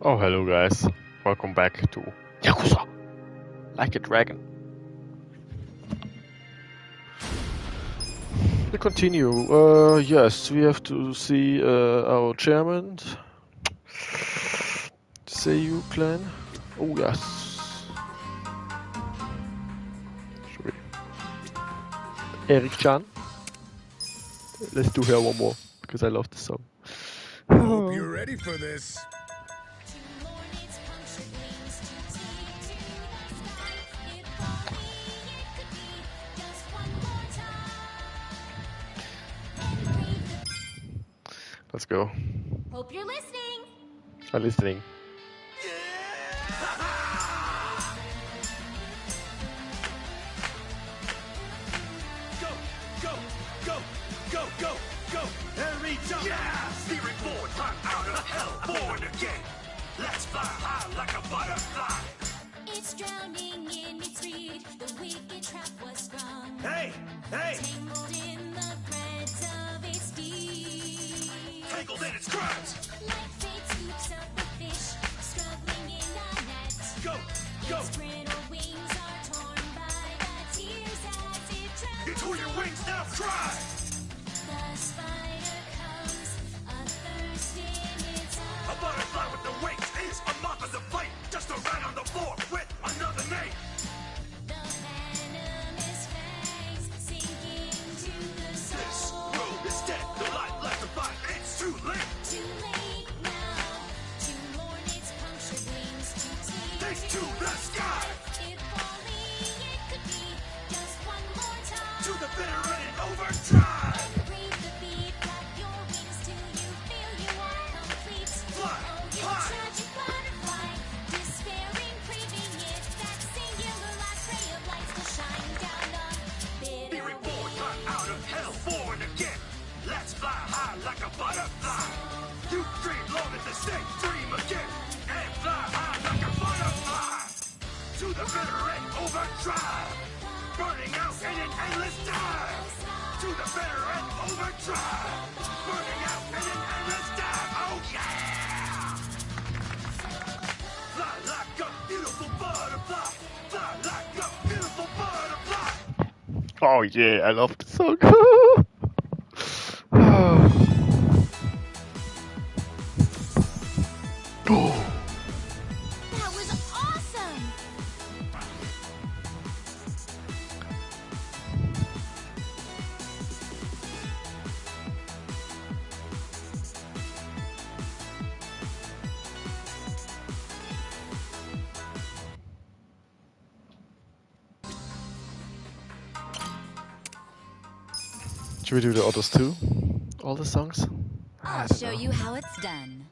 Oh, hello guys. Welcome back to Yakuza, like a dragon. We continue. Yes, we have to see our chairman. Seiyu clan. Oh, yes. Sorry. Eric-chan. Let's do her one more, because I love the song. Hope you're ready for this. Let's go. Hope you're listening. I'm listening. Go, go, go, go, go, go. Every jump. Yeah, steering forward, climb out of hell, born again. Let's fly high like a butterfly. It's drowning in its reed. The wicked trap was sprung. Hey, hey, Tangled in the threads of its deed. tangled in its crimes. Like fate scoops up the fish, struggling in a net. Go, go. Its brittle wings are torn by the tears as it drowns. Into your wings now, cry. The spider comes, athirst in its A eye. butterfly with the wings is a moth of the fight. Just a rat on the floor with another name. The venomous fangs sinking to the This soul. road is dead. No light left to fight. It's too late. Too late now to mourn its punctured wings, to Take take to the sky. If only it could be just one more time. To the bitter end in overdrive. Breathe the beat, flap your wings till you feel you are complete. Fly, Oh, you fly. tragic butterfly, despairing, craving it. That singular last ray of light still shine down on Be bitter reborn, climb out of hell, born again. Let's fly high like a butterfly. You dream long as the same dream again. And fly high like a butterfly. To the bitter end overdrive. Burning out in an endless dive. To the bitter end overdrive. Burning out in an endless dive. Oh yeah! Fly like a beautiful butterfly. Fly like a beautiful butterfly. Oh yeah, I love the song. Oh. That was awesome! Should we do the others too? All the songs? I I'll don't show know. you how it's done.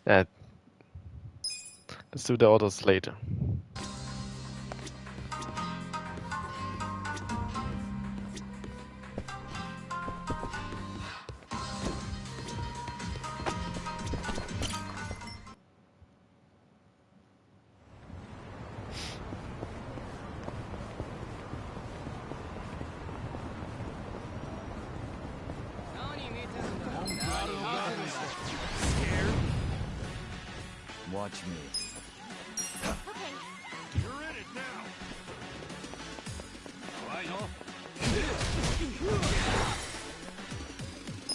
Yeah. Let's do the others later. Watch me. Okay, You're in it now.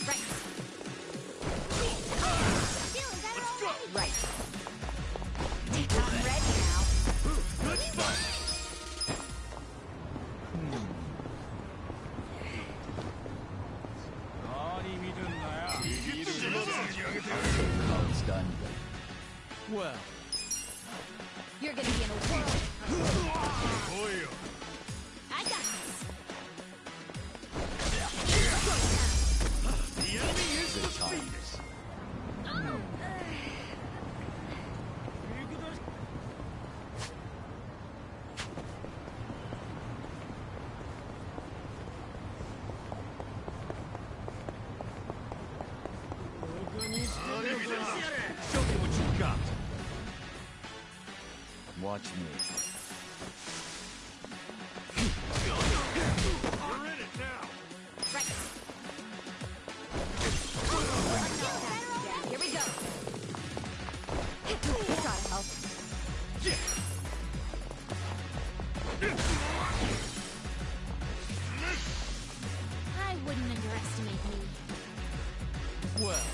Right, feeling better already. right. I'm ready now. Good fight. Oh, it's done. Well, You're gonna be in a whirl. I got this. the enemy is Good defeated. times. Show me what you got. Watch me. again. I wouldn't underestimate me. Well.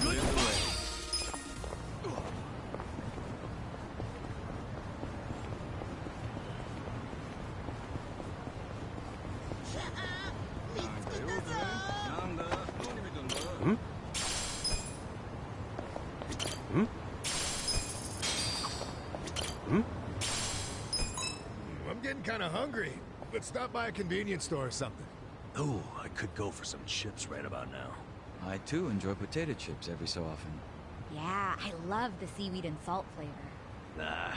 Clear the way. I'm getting kind of hungry. Let's stop by a convenience store or something. Ooh, I could go for some chips right about now. I too enjoy potato chips every so often. Yeah, I love the seaweed and salt flavor. Nah,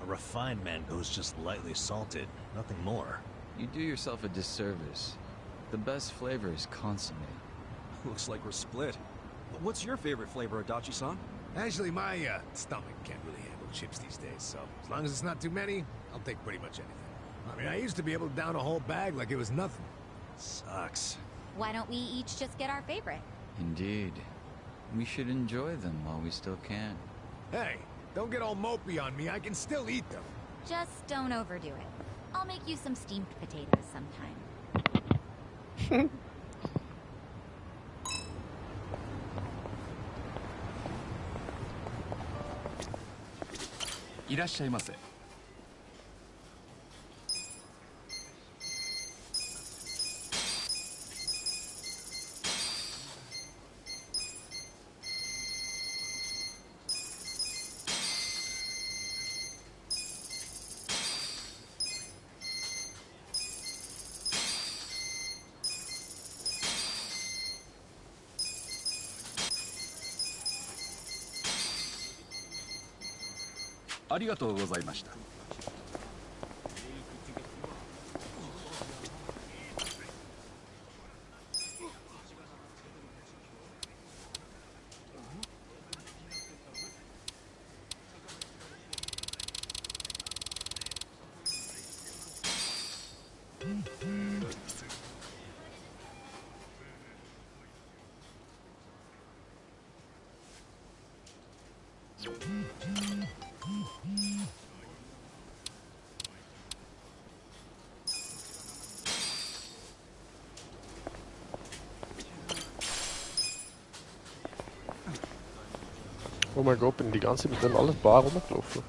a refined mango's just lightly salted, nothing more. You do yourself a disservice. The best flavor is consomme. Looks like we're split. But what's your favorite flavor, Adachi-san? Actually, my stomach can't really handle chips these days, so as long as it's not too many, I'll take pretty much anything. I mean, I used to be able to down a whole bag like it was nothing. Sucks. Why don't we each just get our favorite? Indeed. We should enjoy them while we still can. Hey, don't get all mopey on me. I can still eat them. Just don't overdo it. I'll make you some steamed potatoes sometime. いらっしゃいませ。ありがとうございました。Oh mein Gott, bin die ganze Zeit mit dem alles bar rumgelaufen.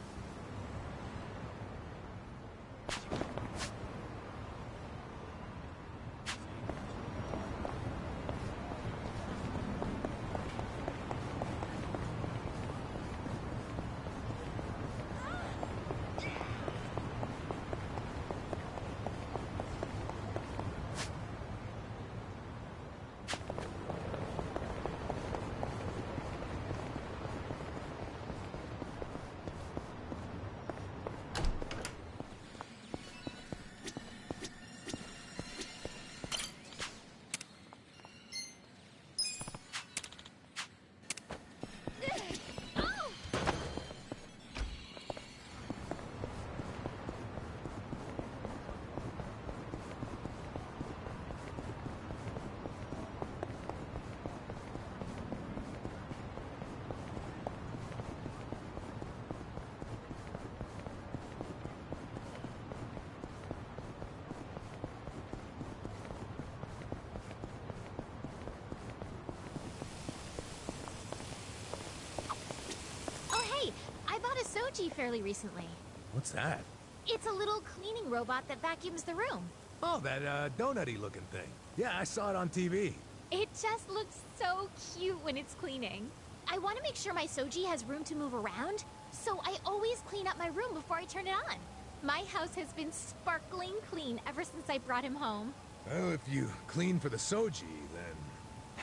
Soji fairly recently. What's that? It's a little cleaning robot that vacuums the room. Oh, that donut-y looking thing. Yeah, I saw it on TV. It just looks so cute when it's cleaning. I want to make sure my Soji has room to move around, so I always clean up my room before I turn it on. My house has been sparkling clean ever since I brought him home. Well, if you clean for the Soji, then...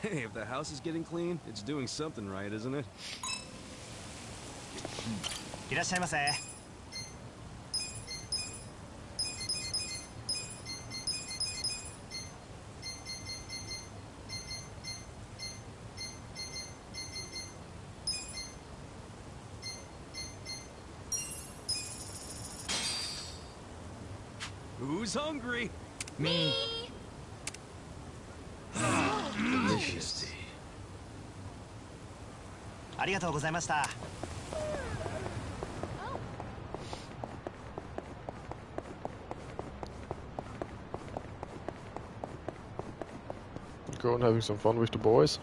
Hey, if the house is getting clean, it's doing something right, isn't it? いらっしゃいませ。Who's hungry? Me! Delicious. ありがとうございました。Go and having some fun with the boys.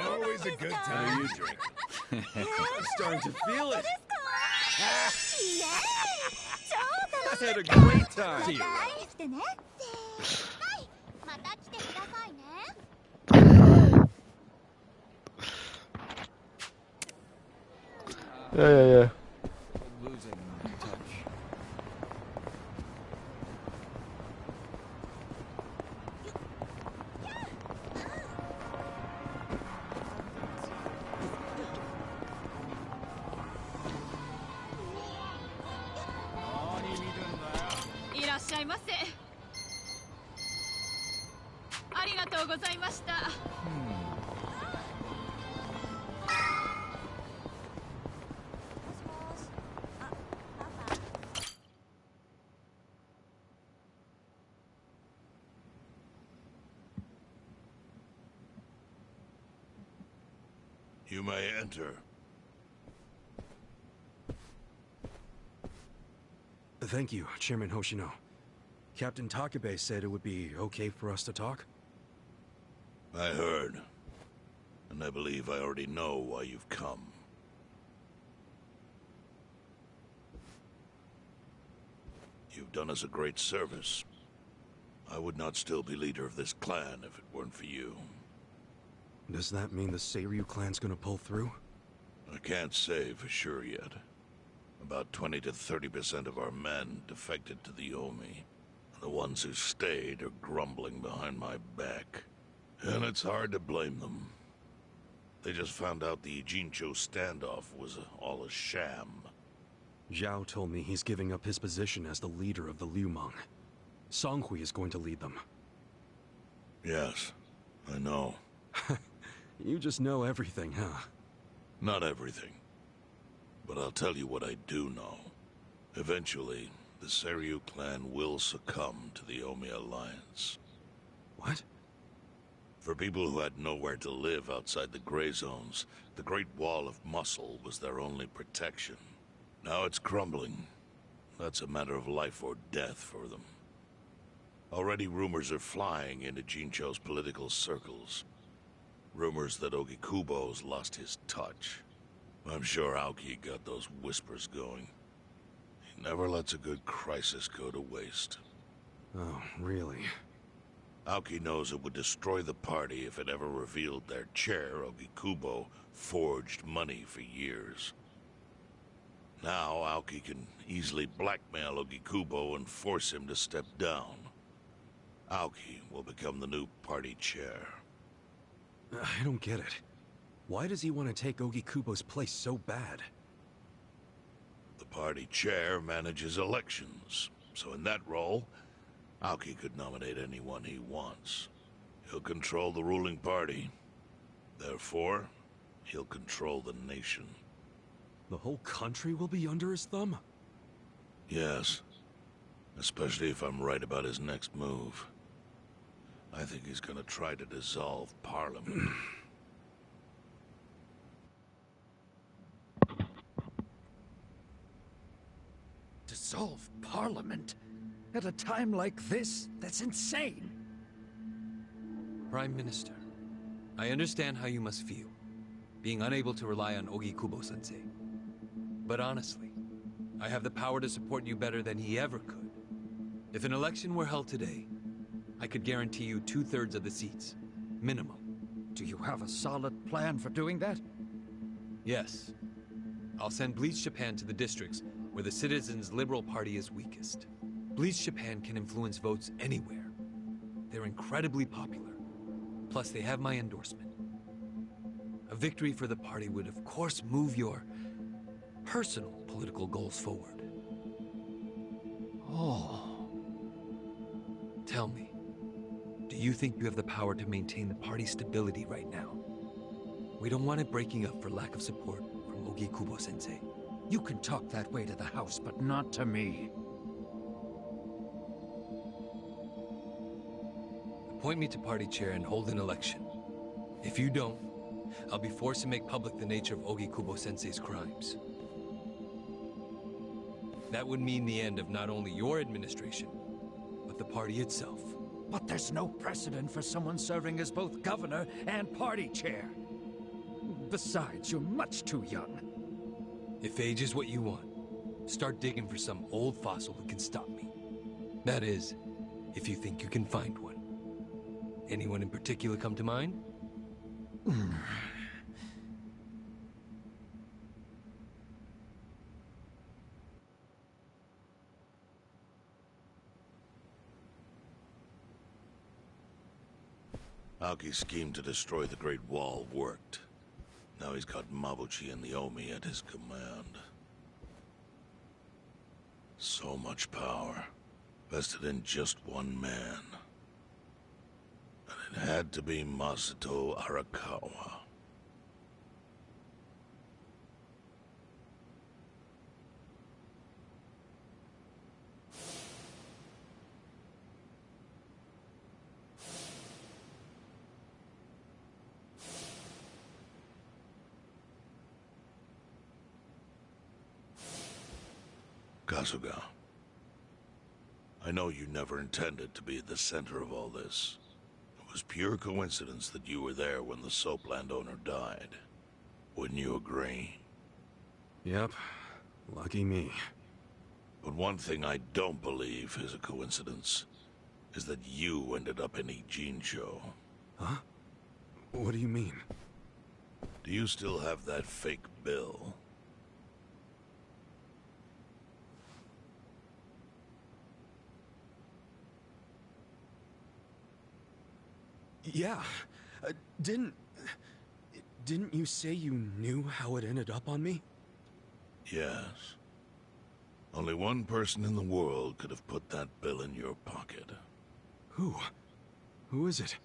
Always a good time. You drink. I'm starting to feel it. I had a great time. See you around. Yeah. Losing touch. You may enter. Thank you, Chairman Hoshino. Captain Takabe said it would be okay for us to talk. I heard. And I believe I already know why you've come. You've done us a great service. I would not still be leader of this clan if it weren't for you. Does that mean the Seiryu clan's gonna pull through? I can't say for sure yet. About 20 to 30% of our men defected to the Omi. The ones who stayed are grumbling behind my back. And it's hard to blame them. They just found out the Ijincho standoff was all a sham. Zhao told me he's giving up his position as the leader of the Liumang. Songhui is going to lead them. Yes, I know. You just know everything, huh? Not everything. But I'll tell you what I do know. Eventually, the Seiryu clan will succumb to the Omi Alliance. What? For people who had nowhere to live outside the Gray Zones, the Great Wall of Muscle was their only protection. Now it's crumbling. That's a matter of life or death for them. Already rumors are flying into Jincho's political circles. Rumors that Ogikubo's lost his touch. I'm sure Aoki got those whispers going. He never lets a good crisis go to waste. Oh, really? Aoki knows it would destroy the party if it ever revealed their chair, Ogikubo, forged money for years. Now Aoki can easily blackmail Ogikubo and force him to step down. Aoki will become the new party chair. I don't get it. Why does he want to take Ogikubo's place so bad? The party chair manages elections, so in that role, Aoki could nominate anyone he wants. He'll control the ruling party. Therefore, he'll control the nation. The whole country will be under his thumb? Yes. Especially if I'm right about his next move. I think he's gonna try to dissolve Parliament. Dissolve Parliament? At a time like this? That's insane! Prime Minister, I understand how you must feel, being unable to rely on Ogikubo-sensei. But honestly, I have the power to support you better than he ever could. If an election were held today, I could guarantee you 2/3 of the seats. Minimum. Do you have a solid plan for doing that? Yes. I'll send Bleach Japan to the districts where the Citizens' Liberal Party is weakest. Bleach Japan can influence votes anywhere. They're incredibly popular. Plus, they have my endorsement. A victory for the party would, of course, move your personal political goals forward. Oh. Tell me, do you think you have the power to maintain the party's stability right now? We don't want it breaking up for lack of support from Ogi Kubo-sensei. You can talk that way to the house, but not to me. Appoint me to party chair and hold an election. If you don't, I'll be forced to make public the nature of Ogi Kubo-sensei's crimes. That would mean the end of not only your administration, but the party itself. But there's no precedent for someone serving as both governor and party chair. Besides, you're much too young. If age is what you want, start digging for some old fossil who can stop me. That is, if you think you can find one. Anyone in particular come to mind? Aoki's scheme to destroy the Great Wall worked. Now he's got Mabuchi and the Omi at his command. So much power, vested in just one man. And it had to be Masato Arakawa. Kasuga, I know you never intended to be at the center of all this. It was pure coincidence that you were there when the soap landowner died. Wouldn't you agree? Yep. Lucky me. But one thing I don't believe is a coincidence, is that you ended up in Ijincho. Huh? What do you mean? Do you still have that fake bill? Yeah. Didn't you say you knew how it ended up on me? Yes. Only one person in the world could have put that bill in your pocket. Who? Who is it?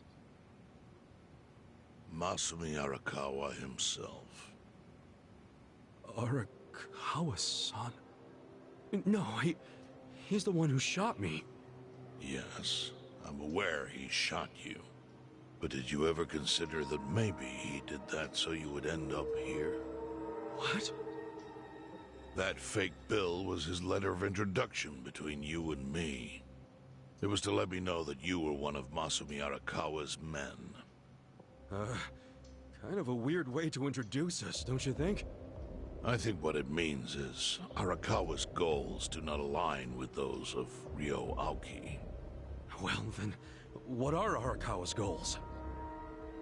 Masumi Arakawa himself. Arakawa-san? No, he's the one who shot me. Yes, I'm aware he shot you. But did you ever consider that maybe he did that so you would end up here? What? That fake bill was his letter of introduction between you and me. It was to let me know that you were one of Masumi Arakawa's men. Kind of a weird way to introduce us, don't you think? I think what it means is Arakawa's goals do not align with those of Ryo Aoki. Well, then, what are Arakawa's goals?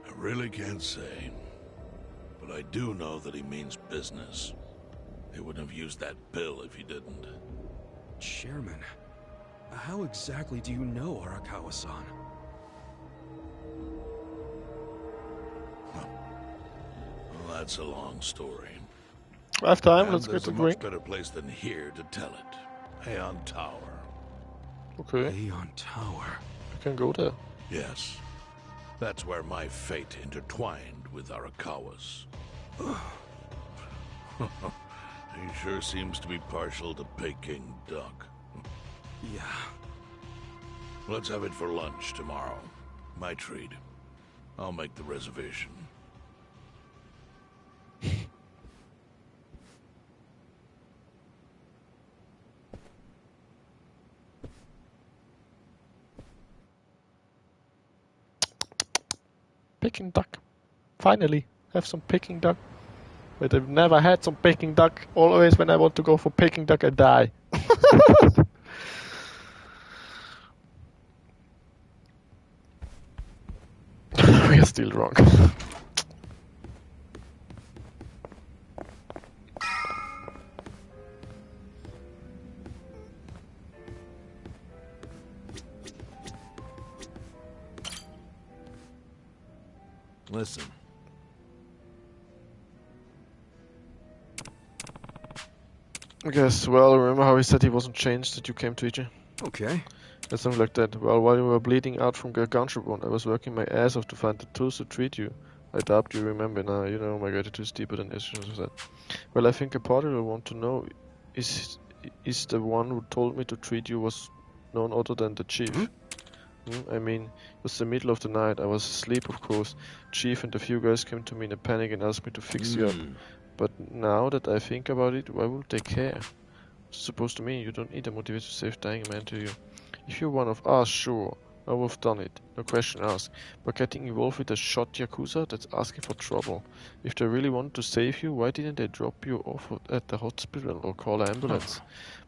I really can't say. But I do know that he means business. They wouldn't have used that bill if he didn't. Chairman, how exactly do you know Arakawa-san? Well, that's a long story. I have time, And let's get there's the a drink. much better place than here to tell it. Aeon Tower. Okay, Aeon Tower. we can go there. Yes. That's where my fate intertwined with Arakawa's. He sure seems to be partial to Peking duck. Yeah. Let's have it for lunch tomorrow. My treat. I'll make the reservation. Peking duck. Finally, have some Peking duck. But I've never had some Peking duck. Always when I want to go for Peking duck, I die. still wrong. Listen. I guess, well, remember how he said he wasn't changed that you came to EJ? Okay. Or something like that. Well, while you were bleeding out from a gunshot wound, I was working my ass off to find the tools to treat you. I doubt you remember now, you know my gratitude is deeper than issues of that. Well, I think a party will want to know is the one who told me to treat you was none other than the chief. I mean, it was the middle of the night. I was asleep, of course. Chief and a few guys came to me in a panic and asked me to fix you up. But now that I think about it, why would they care? It's supposed to mean you don't need a motivation to save dying man, do you? If you're one of us, sure, I would have done it. No question asked. But getting involved with a shot Yakuza, that's asking for trouble. If they really wanted to save you, why didn't they drop you off at the hospital or call an ambulance?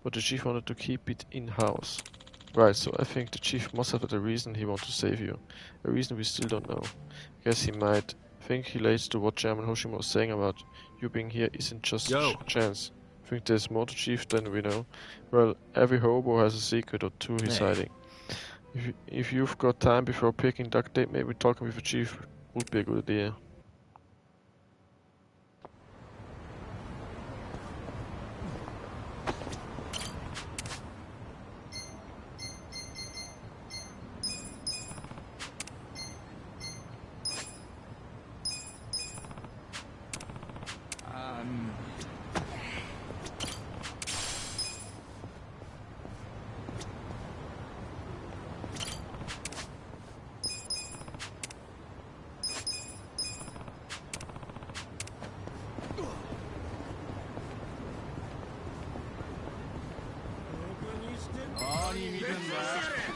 But the chief wanted to keep it in-house. Right, so I think the chief must have had a reason he wanted to save you. A reason we still don't know. I guess he might think he relates to what Chairman Hoshima was saying about you being here isn't just a chance. I think there's more to chief than we know. Well, every hobo has a secret or two he's hiding. If you've got time before picking duck date, maybe talking with the chief would be a good idea.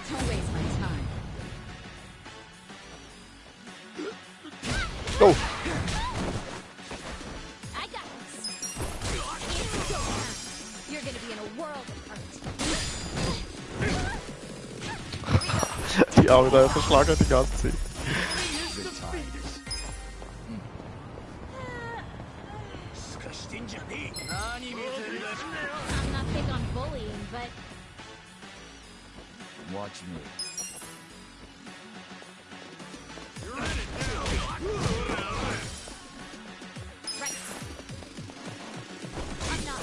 Don't waste my time. Go! I got this. You're gonna be in a world of hurt. Die Augen da verschlagert die ganze Zeit. I'm not big on bullying, but Watch me. right. I'm not.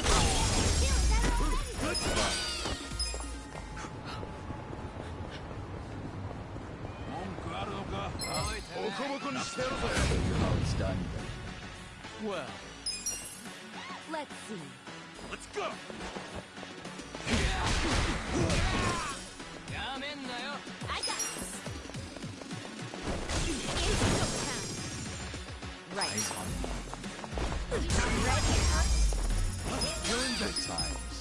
How it's done. Well, Let's see. Let's go! I got this. Right. Eyes on me. I'm ready. You're in good times.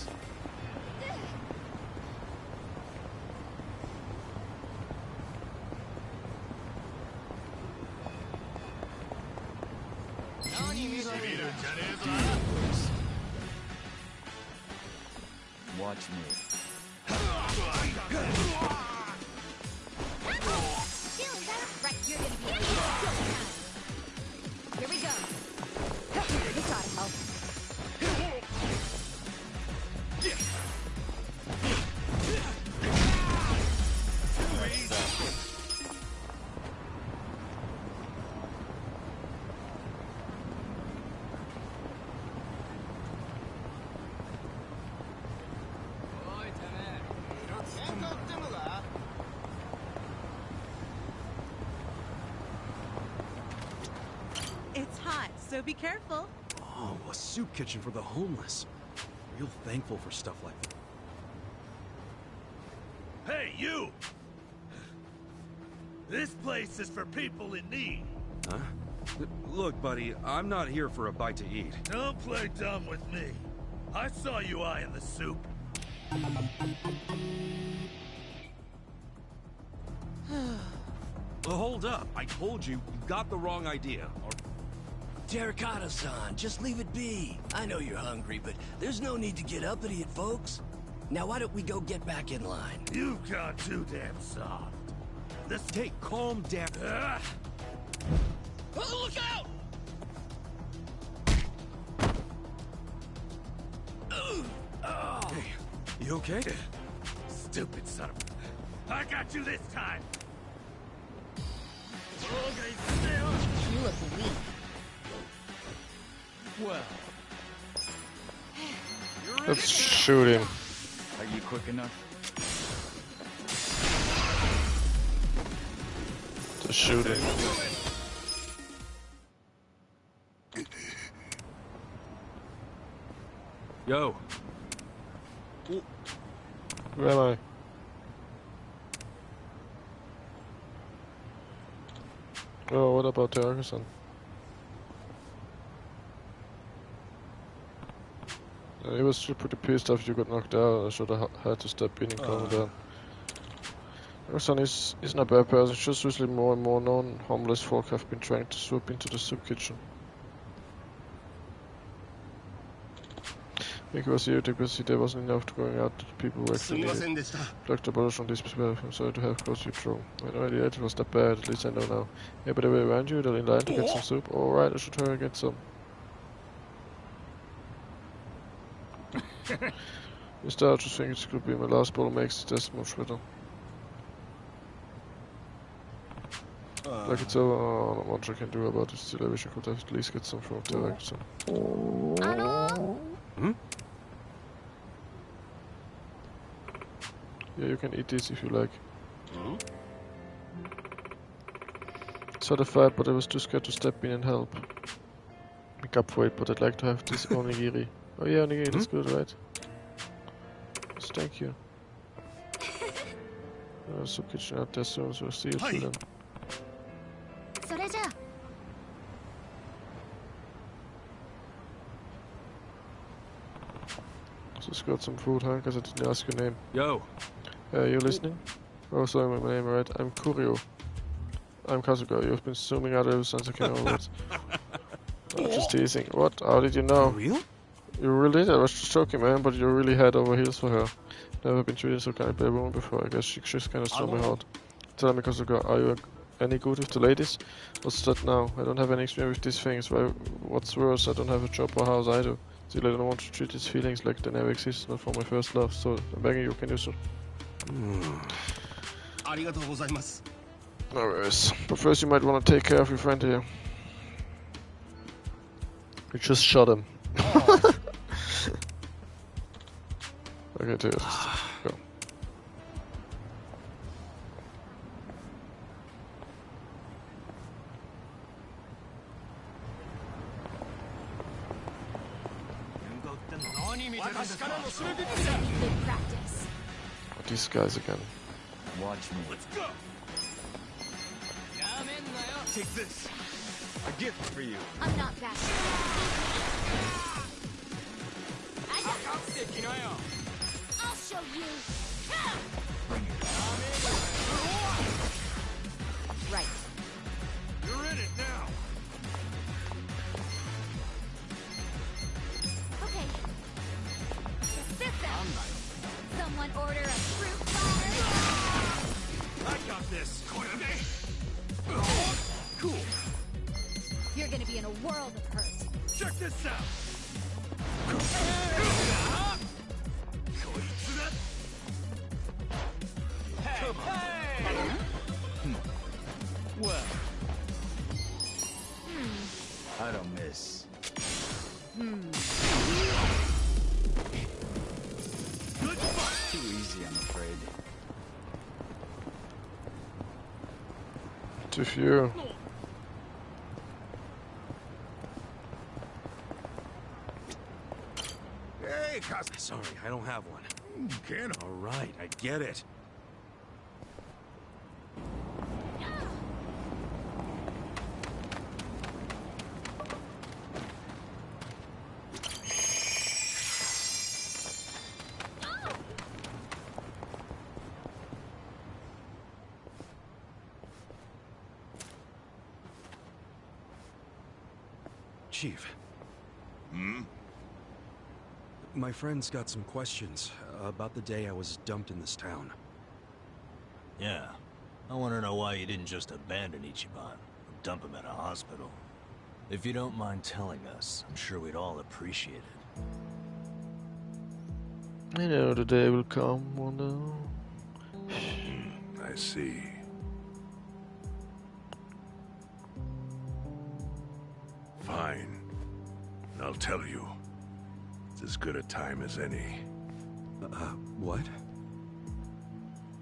Watch me. Feeling better? Right, you're gonna be in a Here we go. This ought to help. It's hot, so be careful. Oh, a soup kitchen for the homeless. Real thankful for stuff like that. Hey, you! This place is for people in need. Huh? Look, buddy, I'm not here for a bite to eat. Don't play dumb with me. I saw you eyeing the soup. Well, hold up. I told you, you got the wrong idea. Terracotta-san, just leave it be. I know you're hungry, but there's no need to get uppity at folks. Now why don't we go get back in line? You've gone too damn soft. Hey, calm down. Oh, look out! Hey, you okay? Stupid son of a... I got you this time! You look weak. Well, Let's shoot him. Are you quick enough? Just shoot him. Yo. Where am I? Oh, what about the Yakuza? He was pretty pissed after you got knocked out. I should have had to step in and calm him down. Yakuza isn't a bad person, just usually more and more non-homeless folk have been trying to swoop into the soup kitchen. Mickey was irritated because there wasn't enough to going out to the people who actually needed. Dr. Bolos on this perspective, I'm sorry to have caused you trouble. I had no idea it was that bad, at least I know now. Yeah, but they were around you, they're in line to get some soup. Alright, I should hurry and get some. Instead, I just think it could be my last bowl makes this much better. Like it's over, not much I can do about it. Still, I wish I could have at least get some from the Yakuza. Hmm? Yeah, you can eat this if you like. Saw the fight, but I was too scared to step in and help. Make up for it, but I'd like to have this onigiri. Oh yeah, onigiri, that's good, right? Yes, thank you. Soup kitchen out there soon, so see you soon then. それじゃあ Just got some food, huh? Because I didn't ask your name. Yo. You listening? Oh, sorry, my name, right? I'm Kurio. I'm Kazuka. You've been zooming out ever since I came over. Just teasing. What? How did you know? For real? You really did? I was just joking, man, but you're really head over heels for her. Never been treated so kind by a woman before. I guess she just kind of stole my heart. Tell me, Kazuka, are you any good with the ladies? What's that now? I don't have any experience with these things. What's worse, I don't have a job or house either. Still, I don't want to treat these feelings like they never exist, not for my first love, so I'm begging you, can you so? No worries. But first you might want to take care of your friend here. You just shot him. Okay, take it. Go. Good practice. These guys again. Watch me. Let's go! Take this. A gift for you. I'm not back. I'll show you. Right. You're in it now. Okay. Sit down. Someone order a fruit bar. I got this. Cool. You're gonna be in a world of hurt. Check this out. well, I don't miss. Too easy, I'm afraid. Too few. Hey, sorry, I don't have one. Can All right, I get it. Chief. My friend's got some questions about the day I was dumped in this town. Yeah. I want to know why you didn't just abandon Ichiban. dump him at a hospital. If you don't mind telling us, I'm sure we'd all appreciate it. I know the day will come one day. I see. Fine. I'll tell you. It's as good a time as any. What?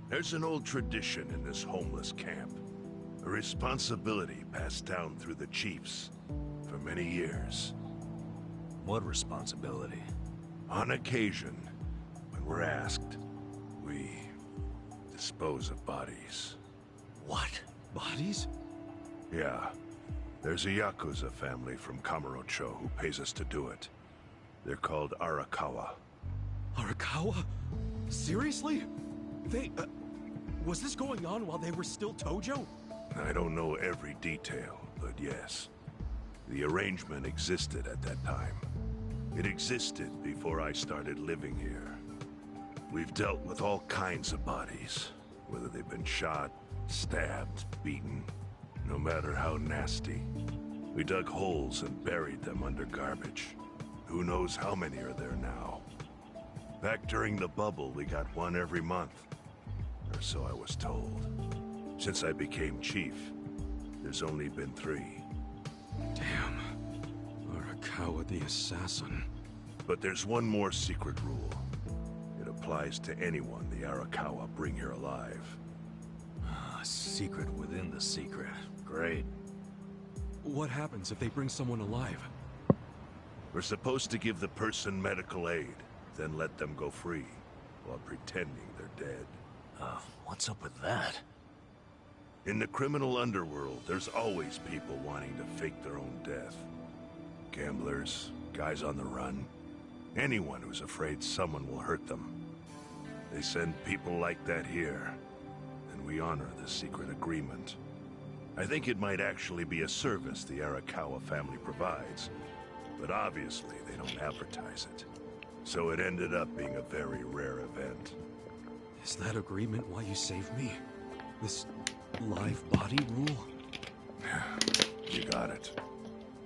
There's an old tradition in this homeless camp. A responsibility passed down through the chiefs for many years. What responsibility? On occasion, when we're asked, we dispose of bodies. What? Bodies? Yeah. There's a Yakuza family from Kamurocho who pays us to do it. They're called Arakawa. Arakawa? Seriously? They, was this going on while they were still Tojo? I don't know every detail, but yes. The arrangement existed at that time. It existed before I started living here. We've dealt with all kinds of bodies, whether they've been shot, stabbed, beaten, no matter how nasty. We dug holes and buried them under garbage. Who knows how many are there now? Back during the bubble, we got one every month. Or so I was told. Since I became chief, there's only been 3. Damn. Arakawa the assassin. But there's one more secret rule. It applies to anyone the Arakawa bring here alive. A secret within the secret. Great. What happens if they bring someone alive? We're supposed to give the person medical aid, then let them go free, while pretending they're dead. What's up with that? In the criminal underworld, there's always people wanting to fake their own death. Gamblers, guys on the run, anyone who's afraid someone will hurt them. They send people like that here, and we honor the secret agreement. I think it might actually be a service the Arakawa family provides, but obviously they don't advertise it. So it ended up being a very rare event. Is that agreement why you saved me? This live body rule? You got it.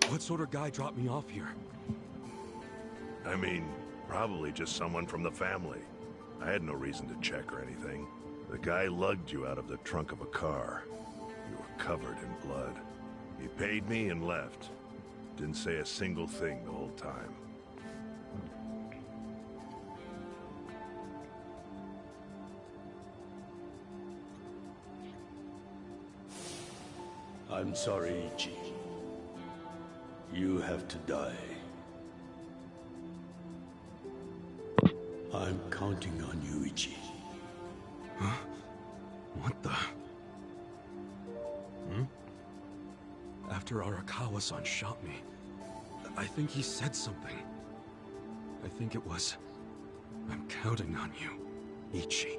What sort of guy dropped me off here? I mean, probably just someone from the family. I had no reason to check or anything. The guy lugged you out of the trunk of a car. You were covered in blood. He paid me and left. Didn't say a single thing the whole time. I'm sorry, Ichi. You have to die. I'm counting on you, Ichi. Huh? What the? After Arakawa-san shot me, I think he said something. I think it was, I'm counting on you, Ichi.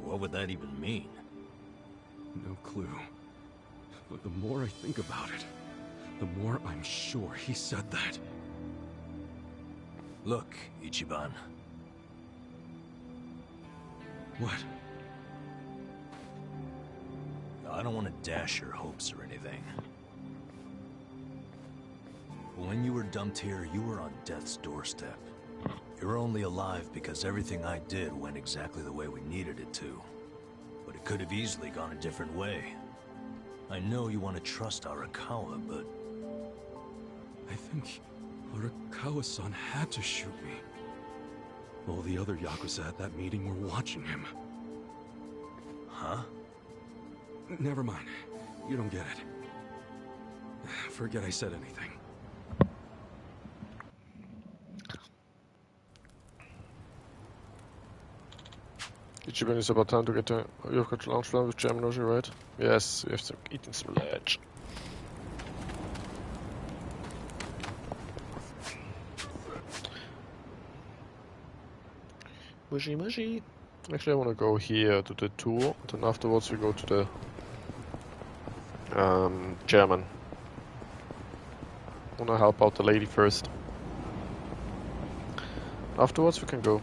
What would that even mean? No clue. But the more I think about it, the more I'm sure he said that. Look, Ichiban. What? I don't want to dash your hopes or anything. But when you were dumped here, you were on death's doorstep. You're only alive because everything I did went exactly the way we needed it to. But it could have easily gone a different way. I know you want to trust Arakawa, but... I think Arakawa-san had to shoot me. All the other Yakuza at that meeting were watching him. Huh? Never mind. You don't get it. Forget I said anything. Ichiban, it's about time to get to... You've got to launch with Geminoshi, right? Yes, we have to eat some ledge. Mushy mushy. Actually, I want to go here to the tour, then afterwards we go to the German. I want to help out the lady first. Afterwards we can go.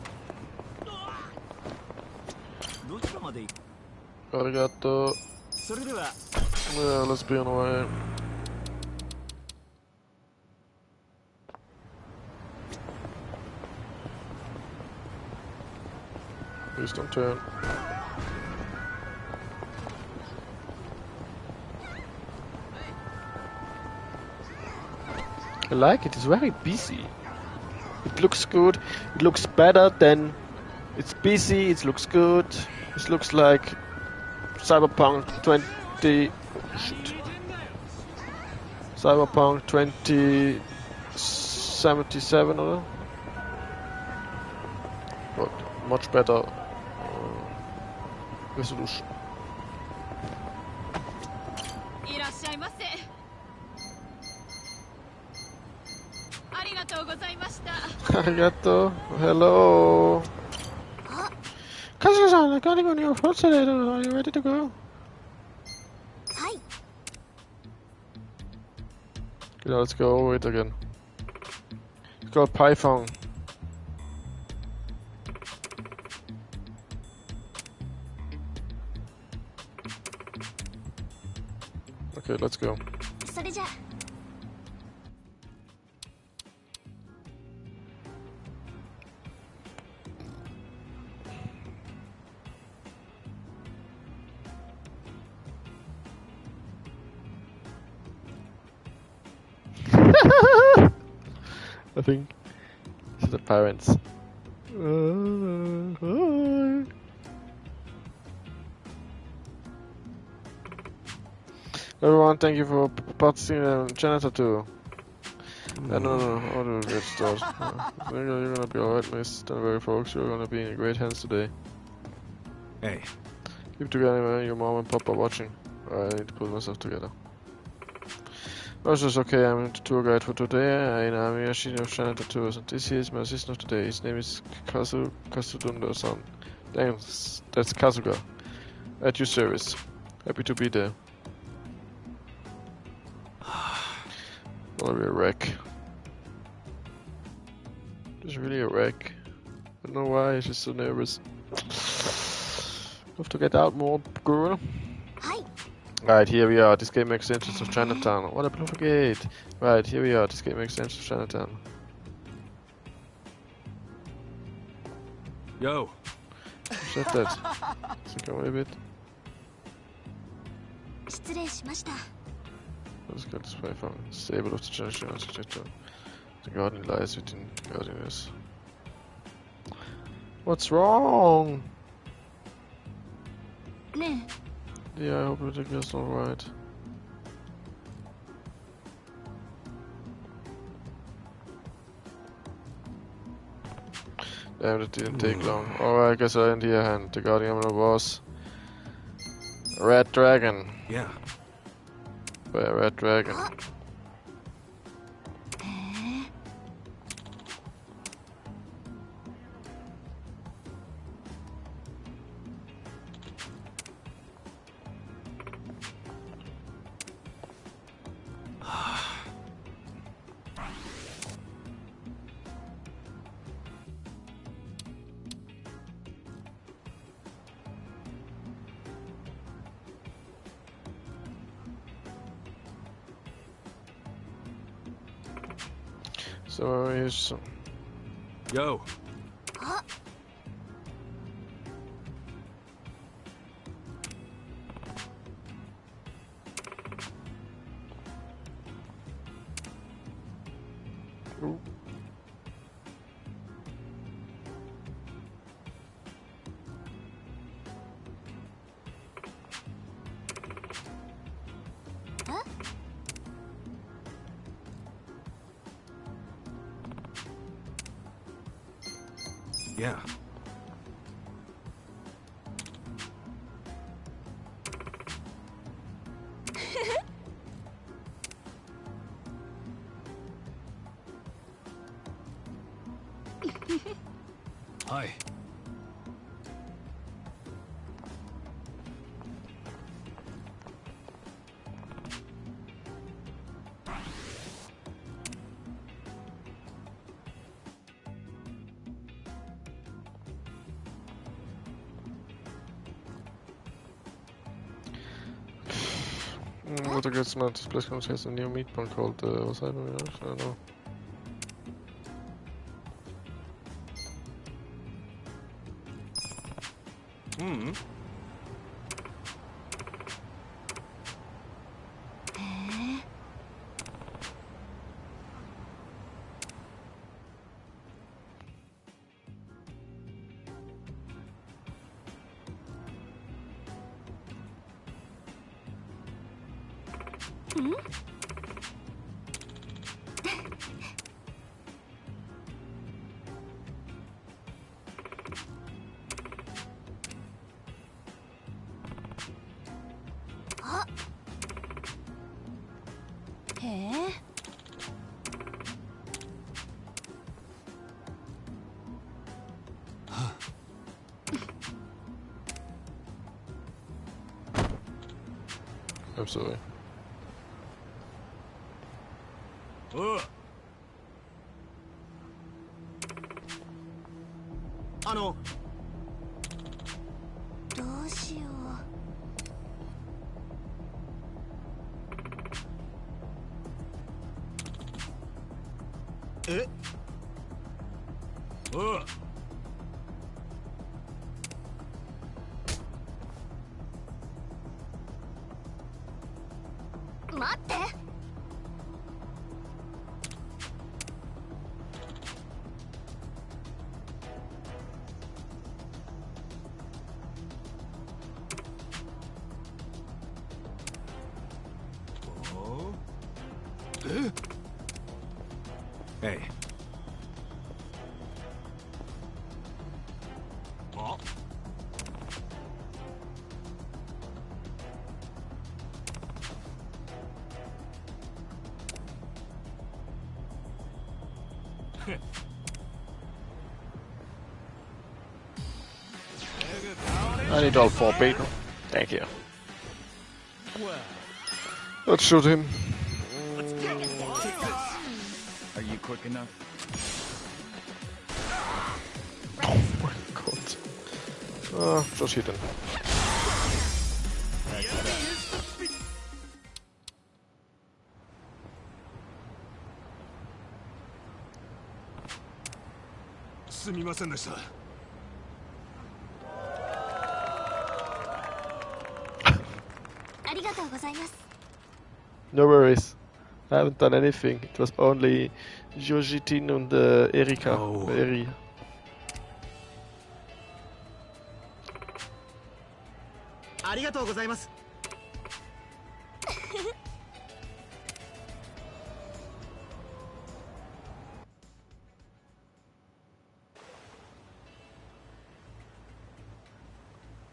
Arigato. Yeah, let's be on our way. Please don't turn. I like it, it's very busy. It looks good, it looks better than... It's busy, it looks good. It looks like Cyberpunk 20... Shit. Cyberpunk 2077 or... But much better resolution. いらっしゃいませ。ありがとうございました。Arigato. Hello. Kasuga-san, I got it on your first today. Are you ready to go? Hi. Okay, let's go over it again. It's called Python. Okay, let's go. それじゃあ。I think it's the parents. Everyone, thank you for participating in China Tattoo. No, I'll get started. You're gonna be alright, miss. Don't worry, folks. You're gonna be in great hands today. Hey. Keep together, man. Your mom and pop are watching. I need to pull myself together. Also, okay, I'm the tour guide for today. I'm Yashino of China Tattoos, and this here is my assistant of today. His name is Kasudunda-san. Thanks, that's Kasuga. At your service. Happy to be there. Wanna be a wreck. Just really a wreck. I don't know why, he's just so nervous. Have to get out more, girl. Hi. Right, here we are. This game makes entrance of Chinatown. What a beautiful gate. Right, here we are. This game makes entrance of Chinatown. Yo. Who said that? So come a bit. 失礼しました。 Let's go this way from stable of the Chinatown architecture. The garden lies within godliness. What's wrong? ねえ。 Yeah, I hope everything's alright. Damn, it didn't take long. Alright, I guess I lend you a hand. The guardian of the boss. Red Dragon. Yeah. By a Red Dragon. So here's some. Yo. Ooh. Yeah. Hi. What a good smell. This place contains a new meatball called, what's that? I don't know. Hmm. I'm sorry. Hey. I need all 4 people. Thank you. Well, Let's shoot him. are you quick enough? Oh my god. Just hit him. No worries. I haven't done anything. It was only Yojitin and Erika. Oh. Eri.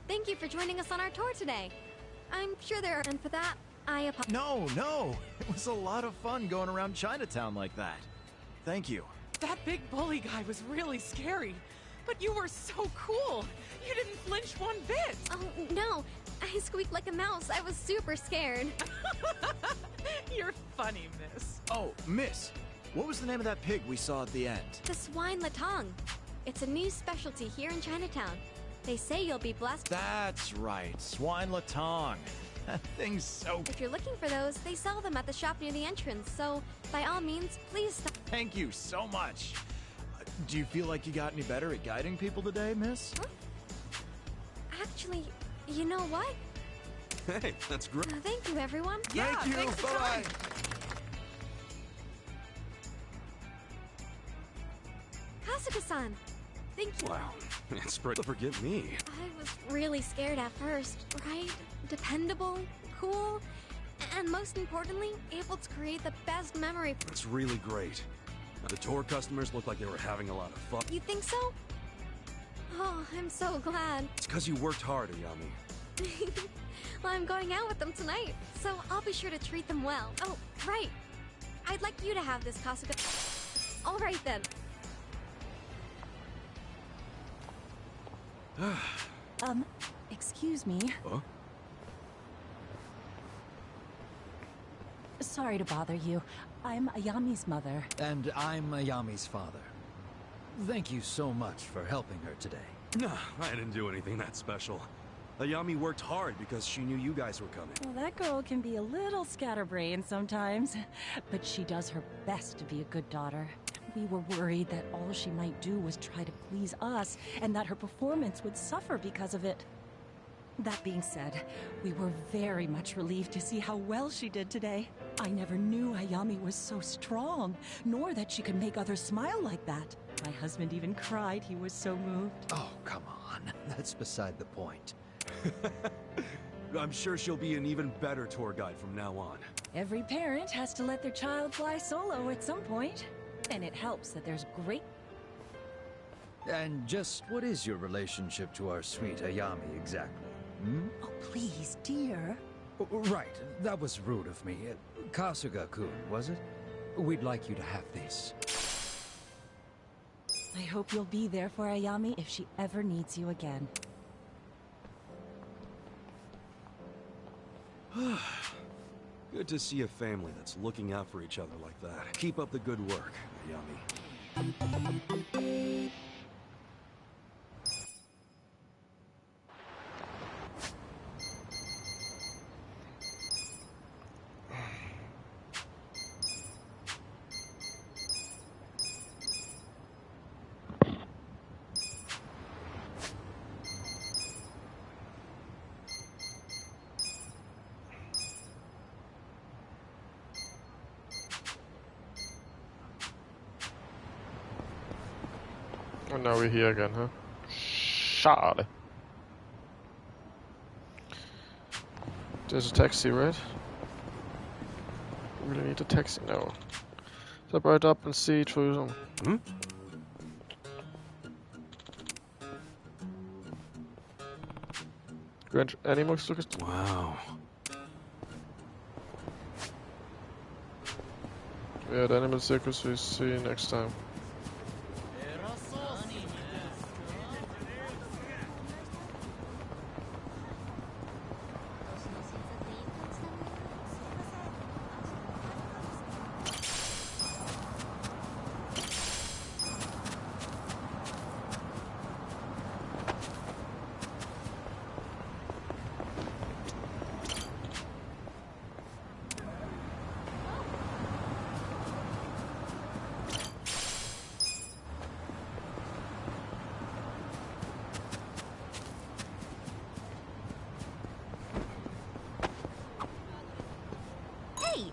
Thank you for joining us on our tour today. I'm sure there are, and for that, I apologize. No. It was a lot of fun going around Chinatown like that. Thank you. That big bully guy was really scary. But you were so cool. You didn't flinch one bit. Oh, no. I squeaked like a mouse. I was super scared. You're funny, miss. Oh, miss. What was the name of that pig we saw at the end? The swine latong. It's a new specialty here in Chinatown. They say you'll be blessed. That's right. Swine latong. That thing's so... If you're looking for those, they sell them at the shop near the entrance, so by all means, please stop. Thank you so much. Do you feel like you got any better at guiding people today, miss? Huh? Actually, you know what? Hey, that's great. Thank you, everyone. Yeah, Thank you. thanks a ton. Bye-bye. Kasuga-san, thank you. Wow. It's pretty. Forgive me. I was really scared at first, right? Dependable, cool, and most importantly, able to create the best memory. It's really great. The tour customers look like they were having a lot of fun. You think so? Oh, I'm so glad. It's because you worked hard, Ayami. Well, I'm going out with them tonight, so I'll be sure to treat them well. Oh, right. I'd like you to have this, Kasuga. All right, then. Excuse me. Huh? Sorry to bother you. I'm Ayami's mother. And I'm Ayami's father. Thank you so much for helping her today. No, I didn't do anything that special. Ayami worked hard because she knew you guys were coming. Well, that girl can be a little scatterbrained sometimes, but she does her best to be a good daughter. We were worried that all she might do was try to please us, and that her performance would suffer because of it. That being said, we were very much relieved to see how well she did today. I never knew Ayami was so strong, nor that she could make others smile like that. My husband even cried, he was so moved. Oh, come on. That's beside the point. I'm sure she'll be an even better tour guide from now on. Every parent has to let their child fly solo at some point, and it helps that there's great... And just what is your relationship to our sweet Ayami exactly? Hmm? Oh, please, dear. Right, that was rude of me. Kasuga-kun, was it? We'd like you to have this. I hope you'll be there for Ayami if she ever needs you again. Good to see a family that's looking out for each other like that. Keep up the good work, Ayami. And now we're here again, huh? Schade. There's a taxi, right? We really need a taxi now. Step right up and see it for you. Hmm? Grand Animal Circus. Wow. Yeah, the Animal Circus we see next time.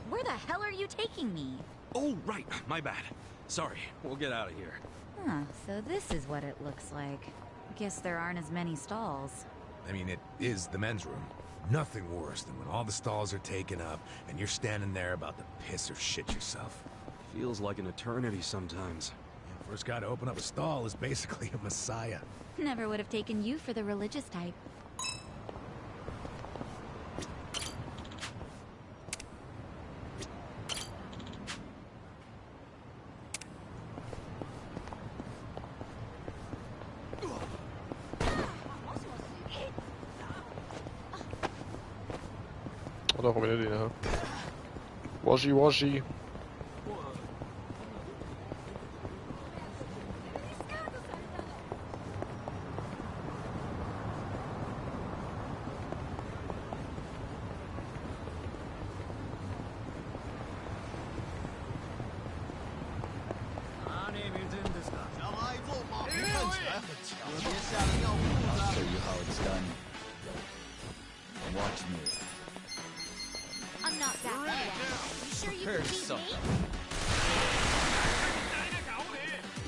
Where the hell are you taking me? Oh, right. My bad. Sorry. We'll get out of here. Huh, so this is what it looks like. Guess there aren't as many stalls. I mean, it is the men's room. Nothing worse than when all the stalls are taken up and you're standing there about to piss or shit yourself. Feels like an eternity sometimes. Yeah, first guy to open up a stall is basically a messiah. Never would have taken you for the religious type. Och där har vi det inne här. Washi washi. I'll show you how it's done. Watch me. I'm not that bad. You sure you can beat me?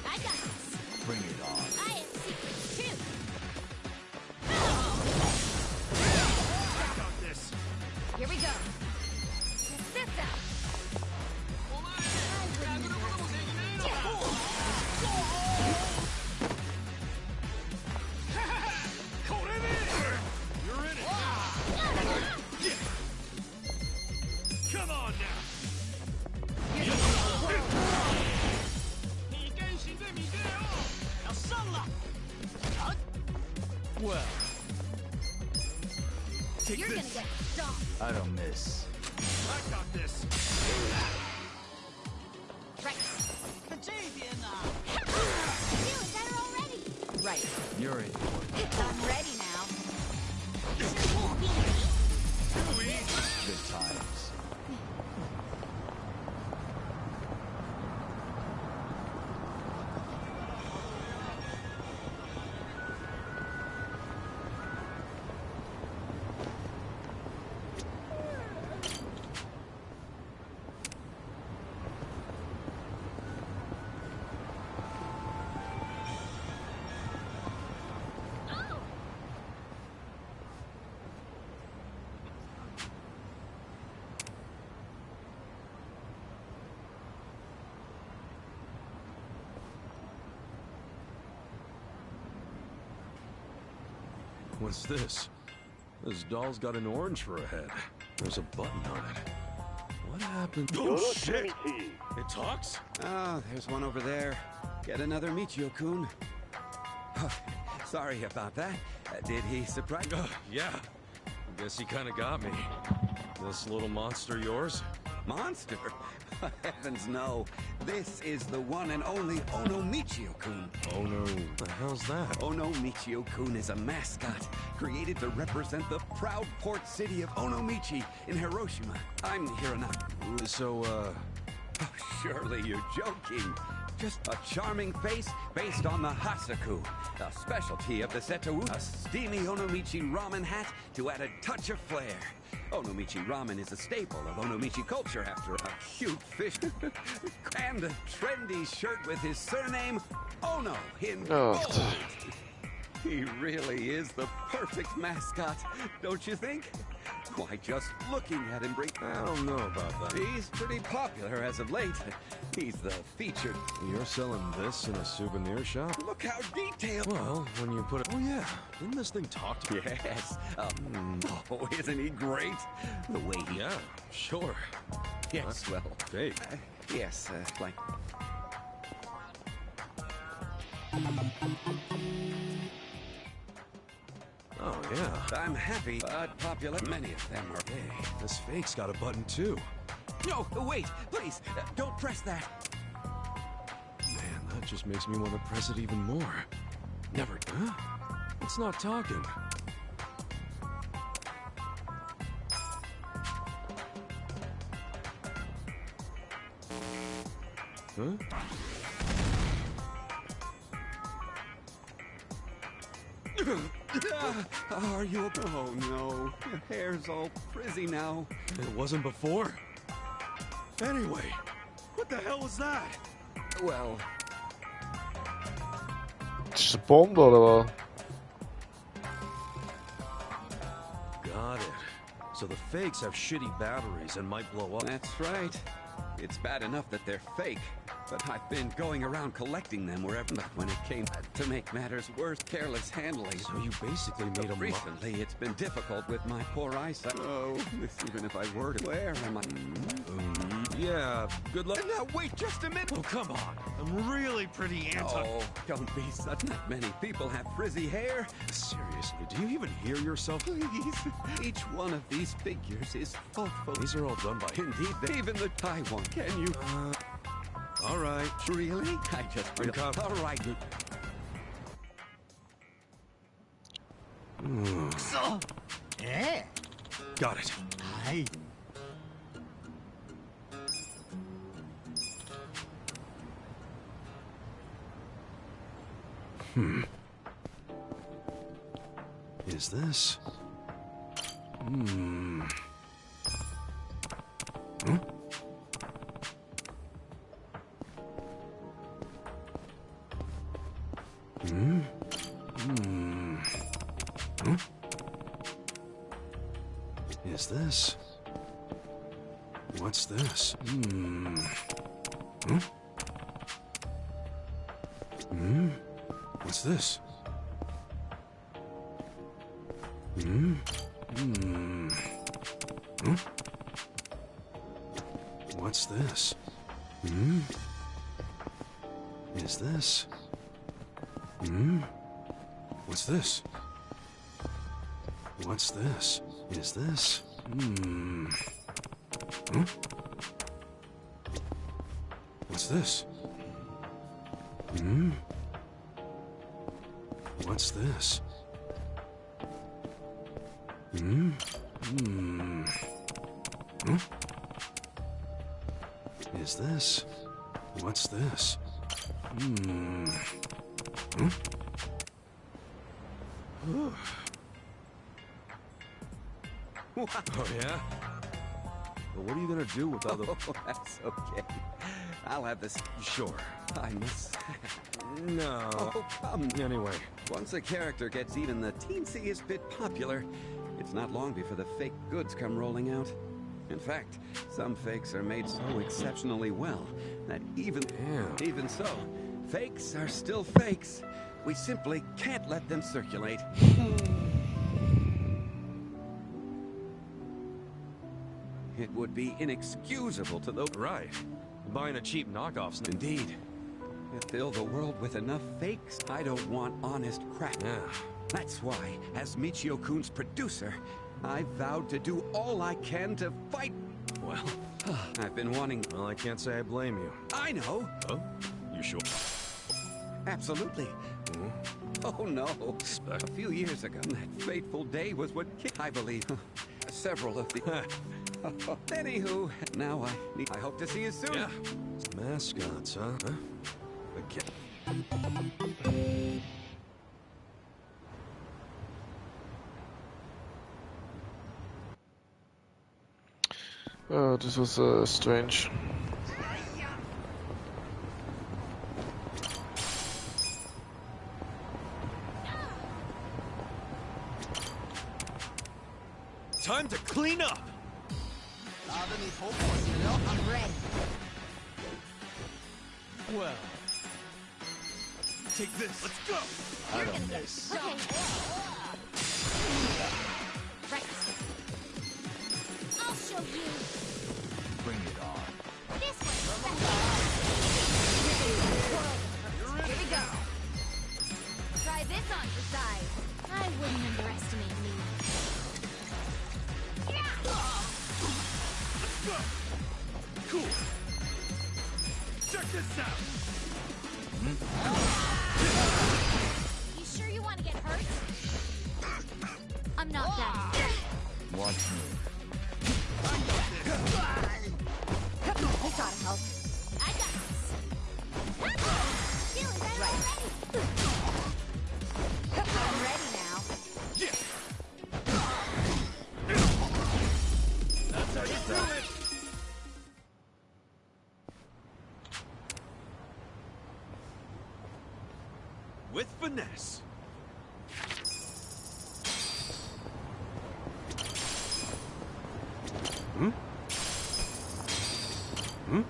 I got this. Bring it on. I have secrets too. I got this. Here we go. Check this out. You're in it. Come on now. Well. Take You're this. gonna get stomped. I don't miss. I got this. Right. Feeling better already. Right. You're in. I'm ready now. What's this? This doll's got an orange for a head. There's a button on it. What happened? Oh, shit! It talks? Ah, there's one over there. Get another Michio-kun. Sorry about that. Did he surprise you? Yeah. Guess he kind of got me. This little monster yours? Monster? Heavens no. This is the one and only Ono Michio-kun. Oh no. What the hell's that? Ono Michio-kun is a mascot created to represent the proud port city of Onomichi in Hiroshima. I'm Hironaga. So, Oh, surely you're joking. Just a charming face based on the Hasaku, a specialty of the Setou, a steamy Onomichi ramen hat to add a touch of flair. Onomichi ramen is a staple of Onomichi culture after a cute fish and a trendy shirt with his surname, Ono, in gold. He really is the perfect mascot, don't you think? Why, just looking at him I don't know about that. He's pretty popular as of late. He's the featured. You're selling this in a souvenir shop? Look how detailed. Well, when you put it... Oh, yeah. Didn't this thing talk to me? Yes. Oh, isn't he great? The way he... Yeah, sure. Yes, well... Fake. Yes, like... Oh, yeah. I'm happy, but popular. Many of them are... Hey, this fake's got a button, too. No, wait, please, don't press that. Man, that just makes me want to press it even more. Never... Huh? It's not talking. Huh? Are you... Oh, no. Your hair's all frizzy now. It wasn't before. Anyway, what the hell was that? Well... Bombe eller hvad? Got it. So the fakes have shitty batteries and might blow up. That's right. It's bad enough that they're fake, but I've been going around collecting them wherever. But when it came to make matters worse, careless handling. So you basically made them... Recently, it's been difficult with my poor eyesight. Oh, even if I were to... Where am I? Yeah, good luck. Now, wait just a minute. Oh, come on. I'm really pretty anti... Oh, don't be such... Not many people have frizzy hair. Seriously, do you even hear yourself? Please. Each one of these figures is thoughtful. These are all done by... Indeed, even the Taiwan. Can you... all right. Really? I just... All right. So, Got it. Hi. Is this? Huh? Huh? Is this? What's this? Huh? What's this? Huh? What's this? Is this? What's this? What's this? Is this? Huh? What's this? What's this? Huh? Is this? What's this? Huh? Oh, yeah? Well, what are you gonna do with all the... Oh, that's okay. I'll have this... Sure. I must... No. Oh, come. Anyway. Once a character gets even the teensiest bit popular, it's not long before the fake goods come rolling out. In fact, some fakes are made so exceptionally well that even so, fakes are still fakes. We simply can't let them circulate. It would be inexcusable to those... Right. Buying a cheap knockoff's... Indeed. Fill the world with enough fakes. I don't want honest crap. Yeah. That's why, as Michio-kun's producer, I vowed to do all I can to fight. Well, I've been wanting... Well, I can't say I blame you. I know. Oh? You sure? Absolutely. Oh no. A few years ago, that fateful day was what I believe several of the... Anywho, now I hope to see you soon. Yeah. Mascots, huh? Again. Oh, this was strange. Time to clean up! I'm ready. Well, take this. Let's go! You're gonna get shot. Right. I'll show you. Bring it on. This one's Here we go. Try this on for size. I wouldn't underestimate me. Cool. Check this out. You sure you want to get hurt? I'm not that. Watch me. This ought to help. I got this. Feeling better already. I'm ready now. That's how you do it. With finesse. Hmm? Hmm?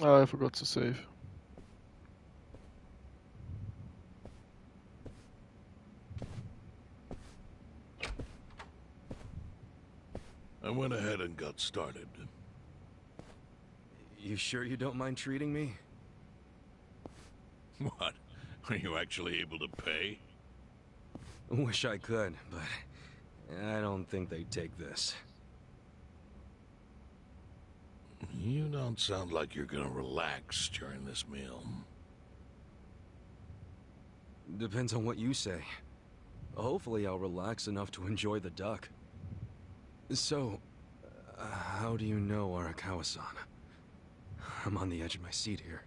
Oh, I forgot to save. I went ahead and got started. You sure you don't mind treating me? What? Are you actually able to pay? Wish I could, but I don't think they'd take this. You don't sound like you're gonna relax during this meal. Depends on what you say. Hopefully I'll relax enough to enjoy the duck. So, how do you know Arakawa-san? I'm on the edge of my seat here.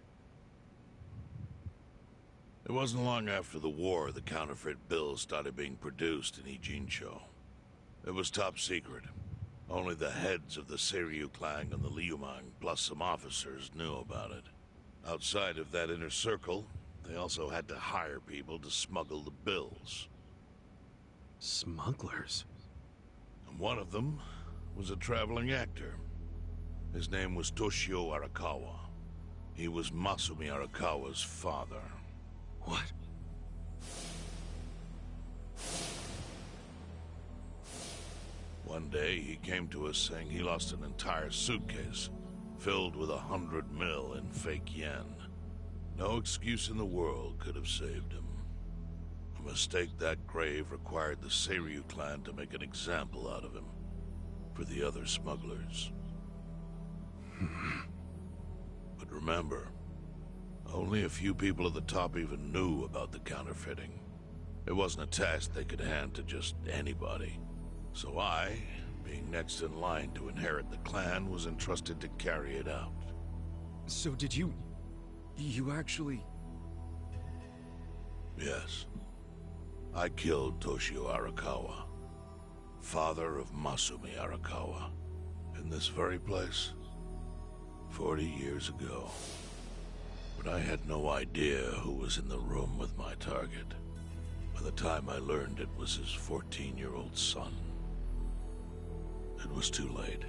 It wasn't long after the war the counterfeit bills started being produced in Ijincho. It was top secret. Only the heads of the Seiryu clan and the Liumang, plus some officers, knew about it. Outside of that inner circle, they also had to hire people to smuggle the bills. Smugglers? And one of them was a traveling actor. His name was Toshio Arakawa. He was Masumi Arakawa's father. What? One day, he came to us saying he lost an entire suitcase filled with 100 mil in fake yen. No excuse in the world could have saved him. A mistake that grave required the Seiryu clan to make an example out of him for the other smugglers. But remember, only a few people at the top even knew about the counterfeiting. It wasn't a task they could hand to just anybody. So I, being next in line to inherit the clan, was entrusted to carry it out. So did you actually... Yes. I killed Toshio Arakawa, father of Masumi Arakawa, in this very place, 40 years ago. But I had no idea who was in the room with my target. By the time I learned it was his 14-year-old son, it was too late.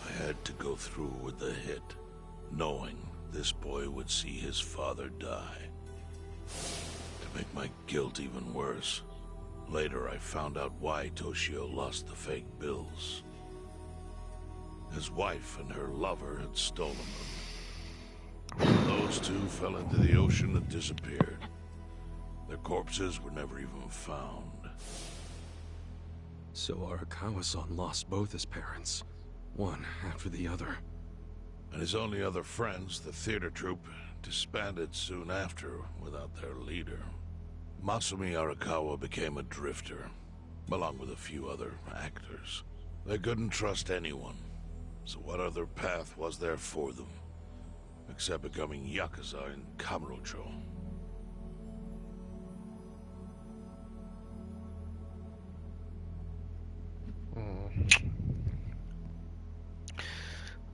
I had to go through with the hit, knowing this boy would see his father die. To make my guilt even worse, later I found out why Toshio lost the fake bills. His wife and her lover had stolen them. Those two fell into the ocean and disappeared. Their corpses were never even found. So Arakawa-san lost both his parents, one after the other. And his only other friends, the theater troupe, disbanded soon after without their leader. Masumi Arakawa became a drifter, along with a few other actors. They couldn't trust anyone, so what other path was there for them, except becoming Yakuza in Kamurocho?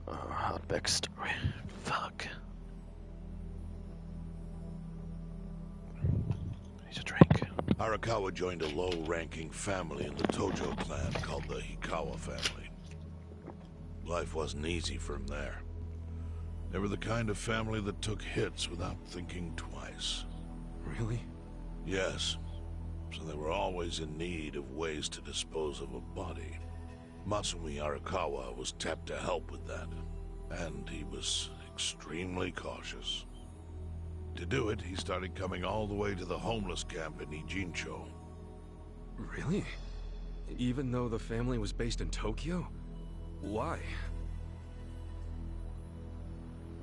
Hard backstory. Fuck. Need a drink. Arakawa joined a low-ranking family in the Tojo clan called the Hikawa family. Life wasn't easy for him there. They were the kind of family that took hits without thinking twice. Really? Yes. So they were always in need of ways to dispose of a body. Masumi Arakawa was tapped to help with that, and he was extremely cautious. To do it, he started coming all the way to the homeless camp in Ijincho. Really? Even though the family was based in Tokyo? Why?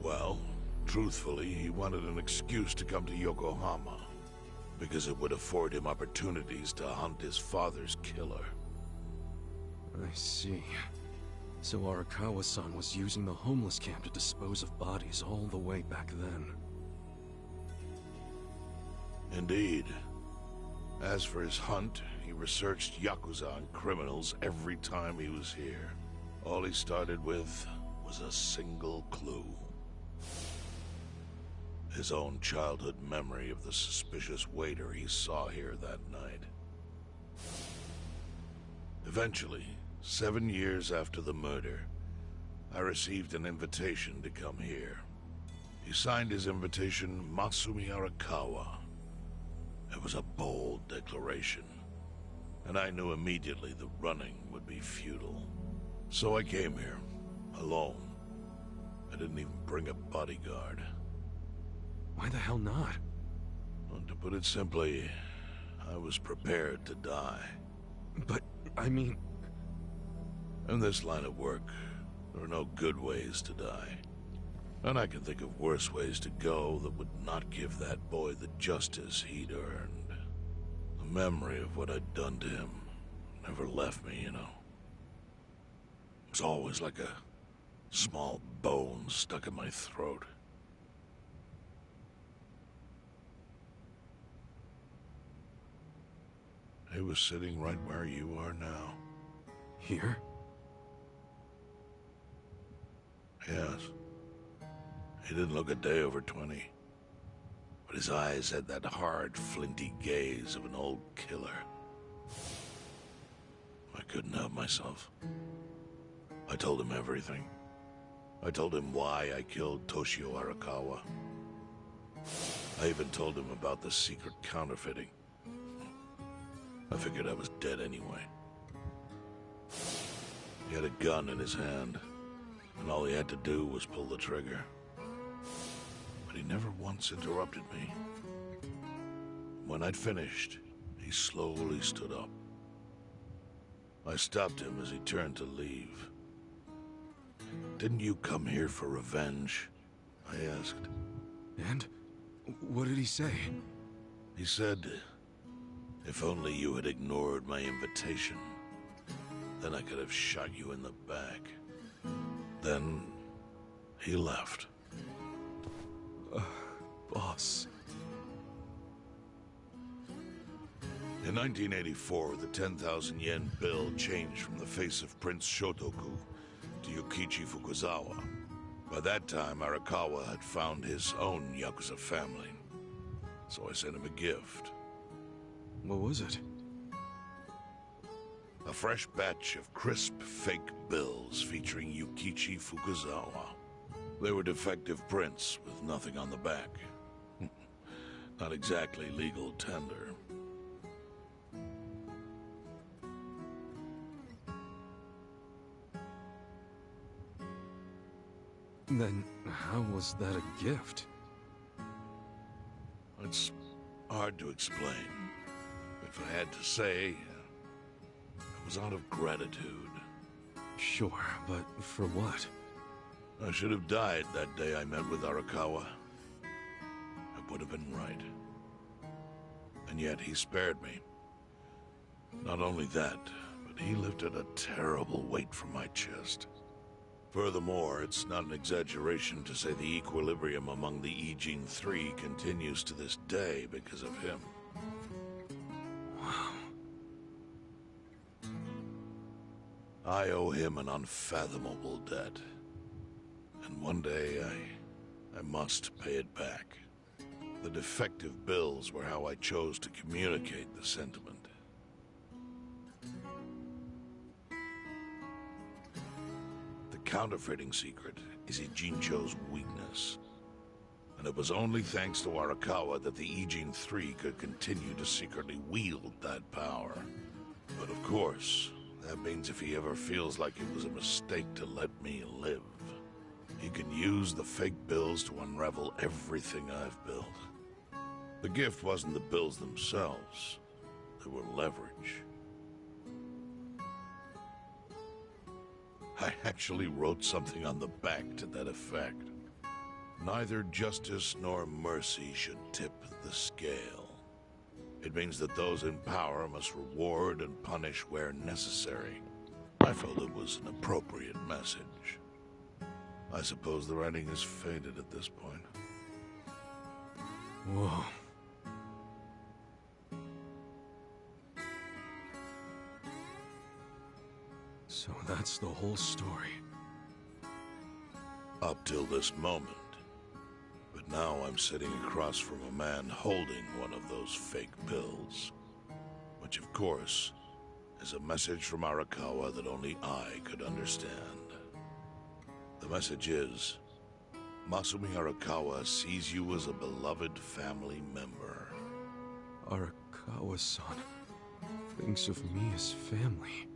Well, truthfully, he wanted an excuse to come to Yokohama, because it would afford him opportunities to hunt his father's killer. I see. So Arakawa-san was using the homeless camp to dispose of bodies all the way back then. Indeed. As for his hunt, he researched Yakuza and criminals every time he was here. All he started with was a single clue. His own childhood memory of the suspicious waiter he saw here that night. Eventually, 7 years after the murder, I received an invitation to come here. He signed his invitation Masumi Arakawa. It was a bold declaration, and I knew immediately the running would be futile. So I came here, alone. I didn't even bring a bodyguard. Why the hell not? Well, to put it simply, I was prepared to die. But, I mean... In this line of work, there are no good ways to die. And I can think of worse ways to go that would not give that boy the justice he'd earned. The memory of what I'd done to him never left me, you know. It was always like a small bone stuck in my throat. He was sitting right where you are now. Here? Yes. He didn't look a day over 20. But his eyes had that hard, flinty gaze of an old killer. I couldn't help myself. I told him everything. I told him why I killed Toshio Arakawa. I even told him about the secret counterfeiting. I figured I was dead anyway. He had a gun in his hand, and all he had to do was pull the trigger. But he never once interrupted me. When I'd finished, he slowly stood up. I stopped him as he turned to leave. "Didn't you come here for revenge?" I asked. And? What did he say? He said, "If only you had ignored my invitation, then I could have shot you in the back." Then he left. Boss. In 1984, the 10,000 yen bill changed from the face of Prince Shotoku to Yukichi Fukuzawa. By that time, Arakawa had found his own Yakuza family. so I sent him a gift. What was it? A fresh batch of crisp fake bills featuring Yukichi Fukuzawa. They were defective prints with nothing on the back. Not exactly legal tender. Then how was that a gift? It's hard to explain. If I had to say, it was out of gratitude. Sure, but for what? I should have died that day I met with Arakawa. I would have been right. And yet he spared me. Not only that, but he lifted a terrible weight from my chest. Furthermore, it's not an exaggeration to say the equilibrium among the Ijin Three continues to this day because of him. Wow. I owe him an unfathomable debt. And one day, I must pay it back. The defective bills were how I chose to communicate the sentiment. The counterfeiting secret is Ijincho's weakness. And it was only thanks to Arakawa that the Ijin Three could continue to secretly wield that power. But of course, that means if he ever feels like it was a mistake to let me live, he can use the fake bills to unravel everything I've built. The gift wasn't the bills themselves. They were leverage. I actually wrote something on the back to that effect. Neither justice nor mercy should tip the scale. It means that those in power must reward and punish where necessary. I felt it was an appropriate message. I suppose the writing is faded at this point. Whoa. So that's the whole story. Up till this moment. But now I'm sitting across from a man holding one of those fake bills. Which, of course, is a message from Arakawa that only I could understand. The message is, Masumi Arakawa sees you as a beloved family member. Arakawa-san thinks of me as family.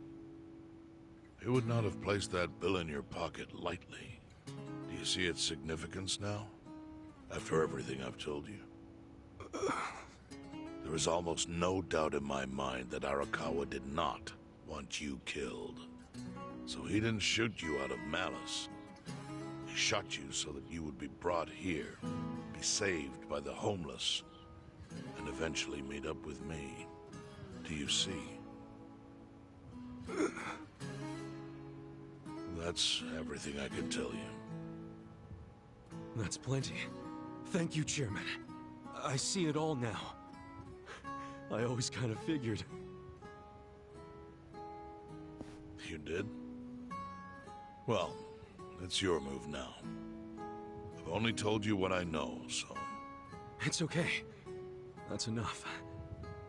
He would not have placed that bill in your pocket lightly. Do you see its significance now? After everything I've told you? There is almost no doubt in my mind that Arakawa did not want you killed. So he didn't shoot you out of malice. He shot you so that you would be brought here, be saved by the homeless, and eventually meet up with me. Do you see? That's everything I can tell you. That's plenty. Thank you, Chairman. I see it all now. I always kind of figured. You did? Well, it's your move now. I've only told you what I know, so... It's okay. That's enough.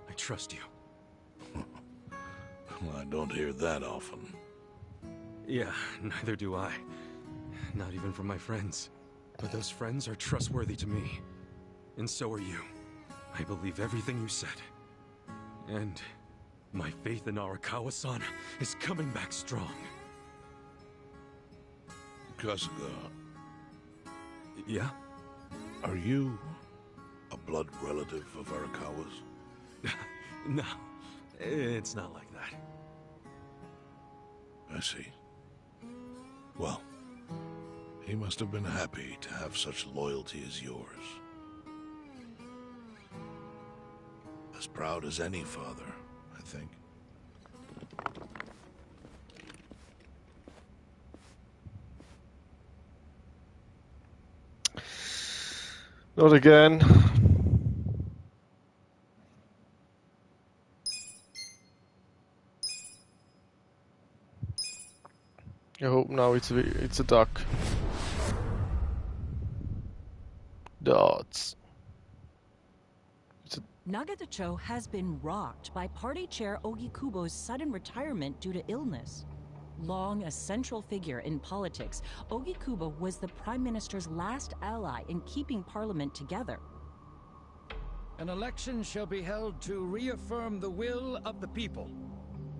I trust you. Well, I don't hear that often. Yeah, neither do I. Not even from my friends. But those friends are trustworthy to me. And so are you. I believe everything you said. And my faith in Arakawa-san is coming back strong. Kasuga. Yeah? Are you a blood relative of Arakawa's? No, it's not like that. I see. Well, he must have been happy to have such loyalty as yours. As proud as any father, I think. Not again. I hope now it's a duck. Dots. Nagatacho has been rocked by Party Chair Ogikubo's sudden retirement due to illness. Long a central figure in politics, Ogikubo was the Prime Minister's last ally in keeping Parliament together. An election shall be held to reaffirm the will of the people.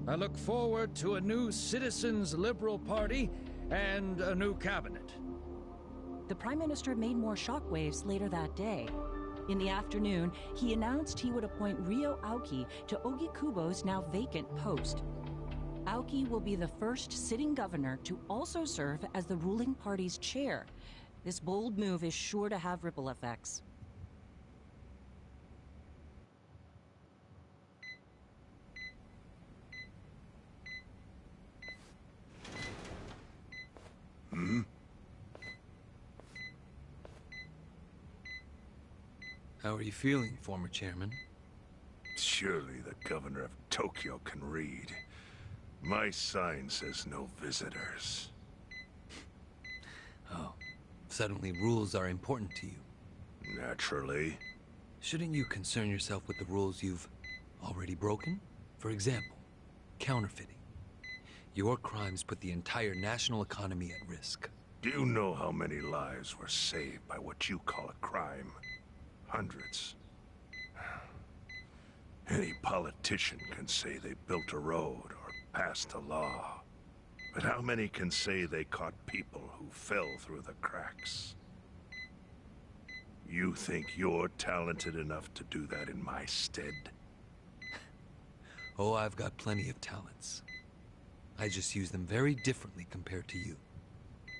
I look forward to a new Citizens' Liberal Party and a new cabinet. The Prime Minister made more shockwaves later that day. In the afternoon, he announced he would appoint Ryo Aoki to Ogikubo's now vacant post. Aoki will be the first sitting governor to also serve as the ruling party's chair. This bold move is sure to have ripple effects. How are you feeling, former chairman? Surely the governor of Tokyo can read. My sign says no visitors. Oh, suddenly rules are important to you. Naturally. Shouldn't you concern yourself with the rules you've already broken? For example, counterfeiting. Your crimes put the entire national economy at risk. Do you know how many lives were saved by what you call a crime? Hundreds. Any politician can say they built a road or passed a law. But how many can say they caught people who fell through the cracks? You think you're talented enough to do that in my stead? Oh, I've got plenty of talents. I just use them very differently compared to you.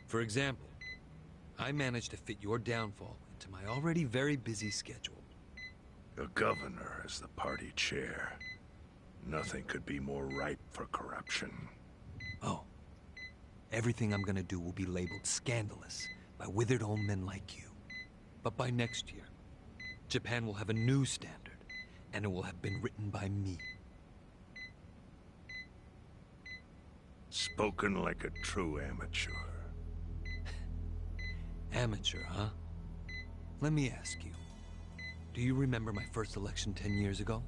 For example, I managed to fit your downfall into my already very busy schedule. A governor as the party chair. Nothing could be more ripe for corruption. Oh. Everything I'm gonna do will be labeled scandalous by withered old men like you. But by next year, Japan will have a new standard, and it will have been written by me. Spoken like a true amateur. Amateur, huh? Let me ask you. Do you remember my first election 10 years ago?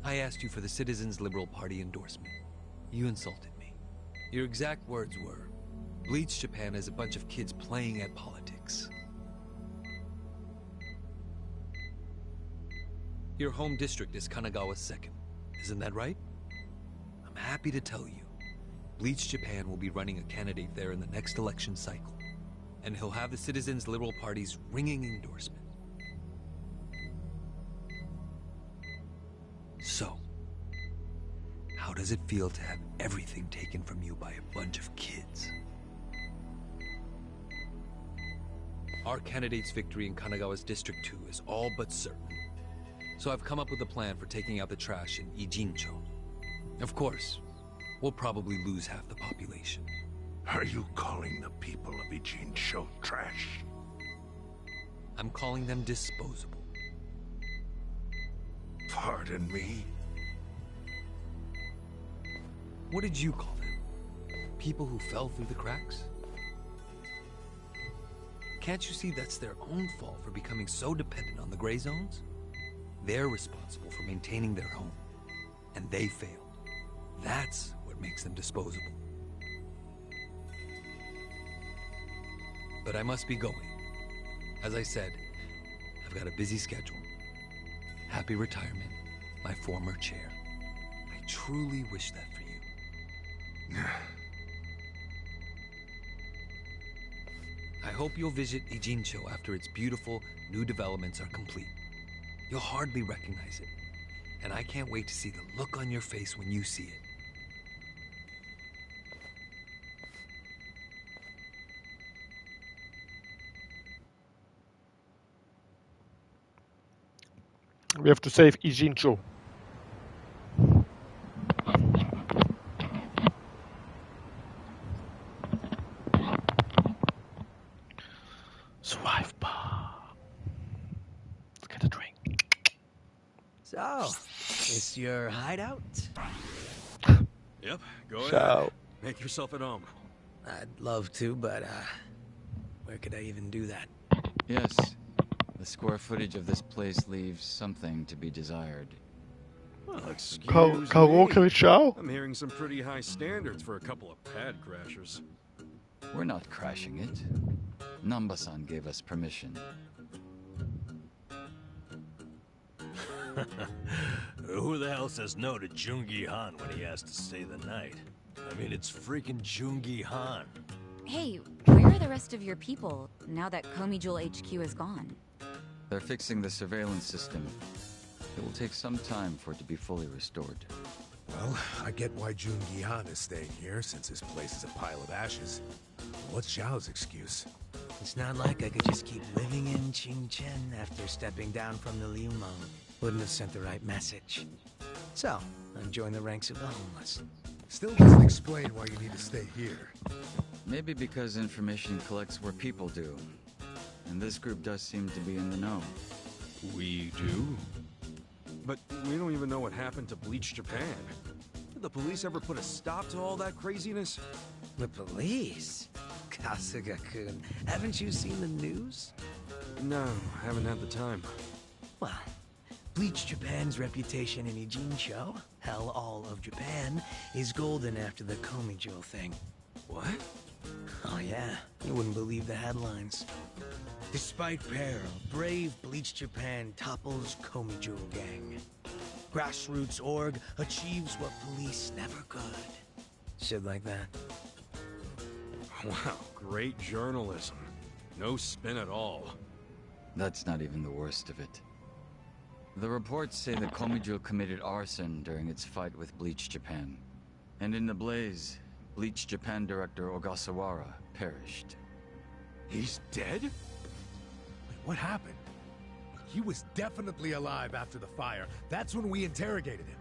I asked you for the Citizens' Liberal Party endorsement. You insulted me. Your exact words were, "Bleach Japan is a bunch of kids playing at politics." Your home district is Kanagawa's second. Isn't that right? I'm happy to tell you, Bleach Japan will be running a candidate there in the next election cycle. And he'll have the Citizens' Liberal Party's ringing endorsement. So, how does it feel to have everything taken from you by a bunch of kids? Our candidate's victory in Kanagawa's District 2 is all but certain. So I've come up with a plan for taking out the trash in Ijincho. Of course, we'll probably lose half the population. Are you calling the people of Ijincho trash? I'm calling them disposable. Pardon me? What did you call them? People who fell through the cracks? Can't you see that's their own fault for becoming so dependent on the gray zones? They're responsible for maintaining their home, and they failed. That's what makes them disposable. But I must be going. As I said, I've got a busy schedule. Happy retirement, my former chair. I truly wish that for you. I hope you'll visit Ijincho after its beautiful new developments are complete. You'll hardly recognize it, and I can't wait to see the look on your face when you see it. We have to save Ijincho. Survive bar. Let's get a drink. So, it's your hideout? Yep, go ahead. Ciao. Make yourself at home. I'd love to, but, where could I even do that? Yes, The square footage of this place leaves something to be desired. Well, excuse Karaoke me. with Chow? I'm hearing some pretty high standards for a couple of pad crashers. We're not crashing it. Namba-san gave us permission. Who the hell says no to Jungi Han when he has to stay the night? I mean, it's freaking Jungi Han. Hey, where are the rest of your people now that Komijul HQ is gone? They're fixing the surveillance system. It will take some time for it to be fully restored. Well, I get why Jun Gihan is staying here, since his place is a pile of ashes. What's Xiao's excuse? It's not like I could just keep living in Qingchen after stepping down from the Liumeng. Wouldn't have sent the right message. So, I joined the ranks of the homeless. Still doesn't explain why you need to stay here. Maybe because information collects where people do. And this group does seem to be in the know. We do? But we don't even know what happened to Bleach Japan. Did the police ever put a stop to all that craziness? The police? Kasuga-kun, haven't you seen the news? No, haven't had the time. Well, Bleach Japan's reputation in Ijincho, hell all of Japan, is golden after the Komijul thing. What? Oh yeah, you wouldn't believe the headlines. Despite peril, brave Bleach Japan topples Komijul gang. Grassroots org achieves what police never could. Shit like that. Wow, great journalism. No spin at all. That's not even the worst of it. The reports say that Komijul committed arson during its fight with Bleach Japan. And in the blaze, Bleach Japan director Ogasawara perished. He's dead? Wait, what happened? He was definitely alive after the fire. That's when we interrogated him.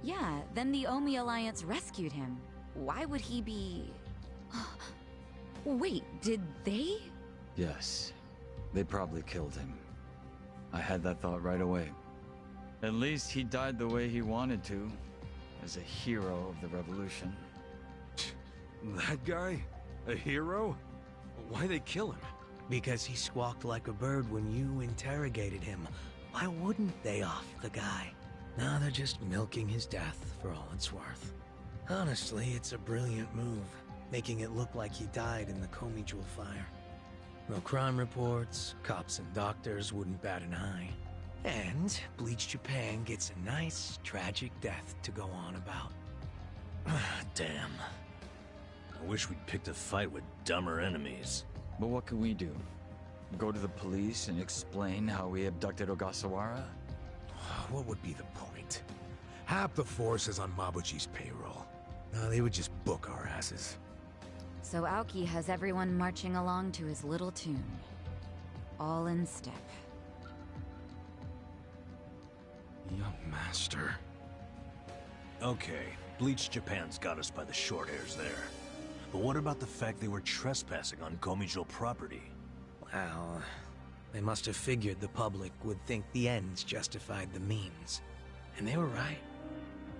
Yeah, then the Omi Alliance rescued him. Why would he be... Wait, did they? Yes, they probably killed him. I had that thought right away. At least he died the way he wanted to, as a hero of the revolution. That guy? A hero? Why'd they kill him? Because he squawked like a bird when you interrogated him. Why wouldn't they off the guy? Now they're just milking his death for all it's worth. Honestly, it's a brilliant move, making it look like he died in the Komijul fire. No crime reports, cops and doctors wouldn't bat an eye. And Bleach Japan gets a nice, tragic death to go on about. Damn. I wish we'd picked a fight with dumber enemies. But what can we do? Go to the police and explain how we abducted Ogasawara? What would be the point? Half the force is on Mabuchi's payroll. Now they would just book our asses. So Aoki has everyone marching along to his little tune. All in step. Young master. Okay, Bleach Japan's got us by the short hairs there. But what about the fact they were trespassing on Komijul property? Well, they must have figured the public would think the ends justified the means. And they were right.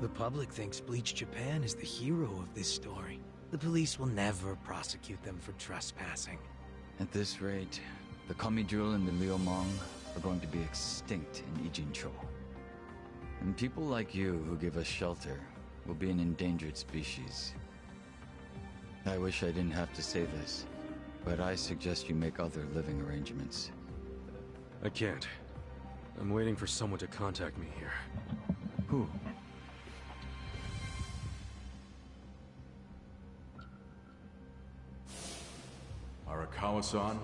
The public thinks Bleach Japan is the hero of this story. The police will never prosecute them for trespassing. At this rate, the Komijul and the Liumeng are going to be extinct in Ijincho. And people like you who give us shelter will be an endangered species. I wish I didn't have to say this, but I suggest you make other living arrangements. I can't. I'm waiting for someone to contact me here. Who? Arakawa-san,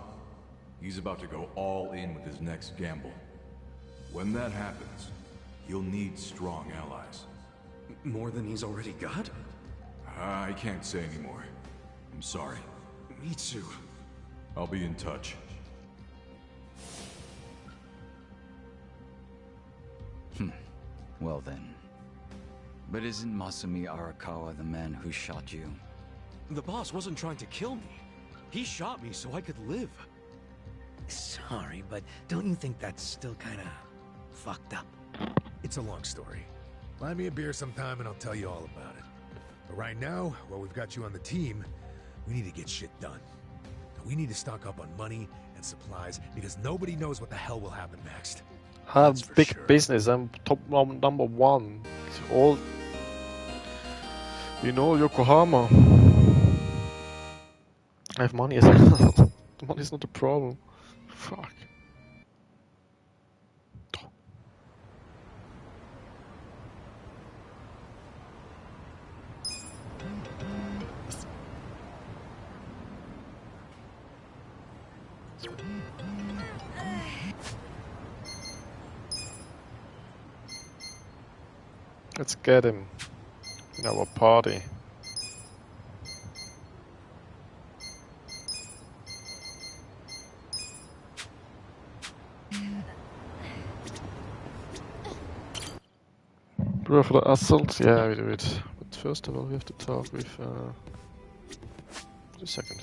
he's about to go all in with his next gamble. When that happens, he'll need strong allies. More than he's already got? I can't say anymore. I'm sorry. Me too. I'll be in touch. Well then. But isn't Masumi Arakawa the man who shot you? The boss wasn't trying to kill me. He shot me so I could live. Sorry, but don't you think that's still kinda fucked up? It's a long story. Buy me a beer sometime and I'll tell you all about it. But right now, while we've got you on the team, we need to get shit done. We need to stock up on money and and supplies, because nobody knows what the hell will happen next. Have big business. I'm top number one. It's all, you know, Yokohama. I have money as well. The money is not a problem. Fuck. Let's get him in our party. Prepare for the assault? Yeah, we do it. But first of all, we have to talk with. Just a second.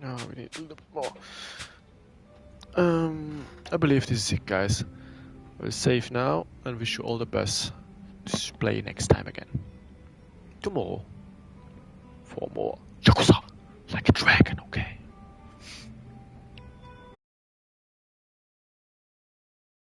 Oh, we need a little bit more. I believe this is it, guys. We'll save now and wish you all the best. Just play next time again. Tomorrow. For more Yakuza like a dragon.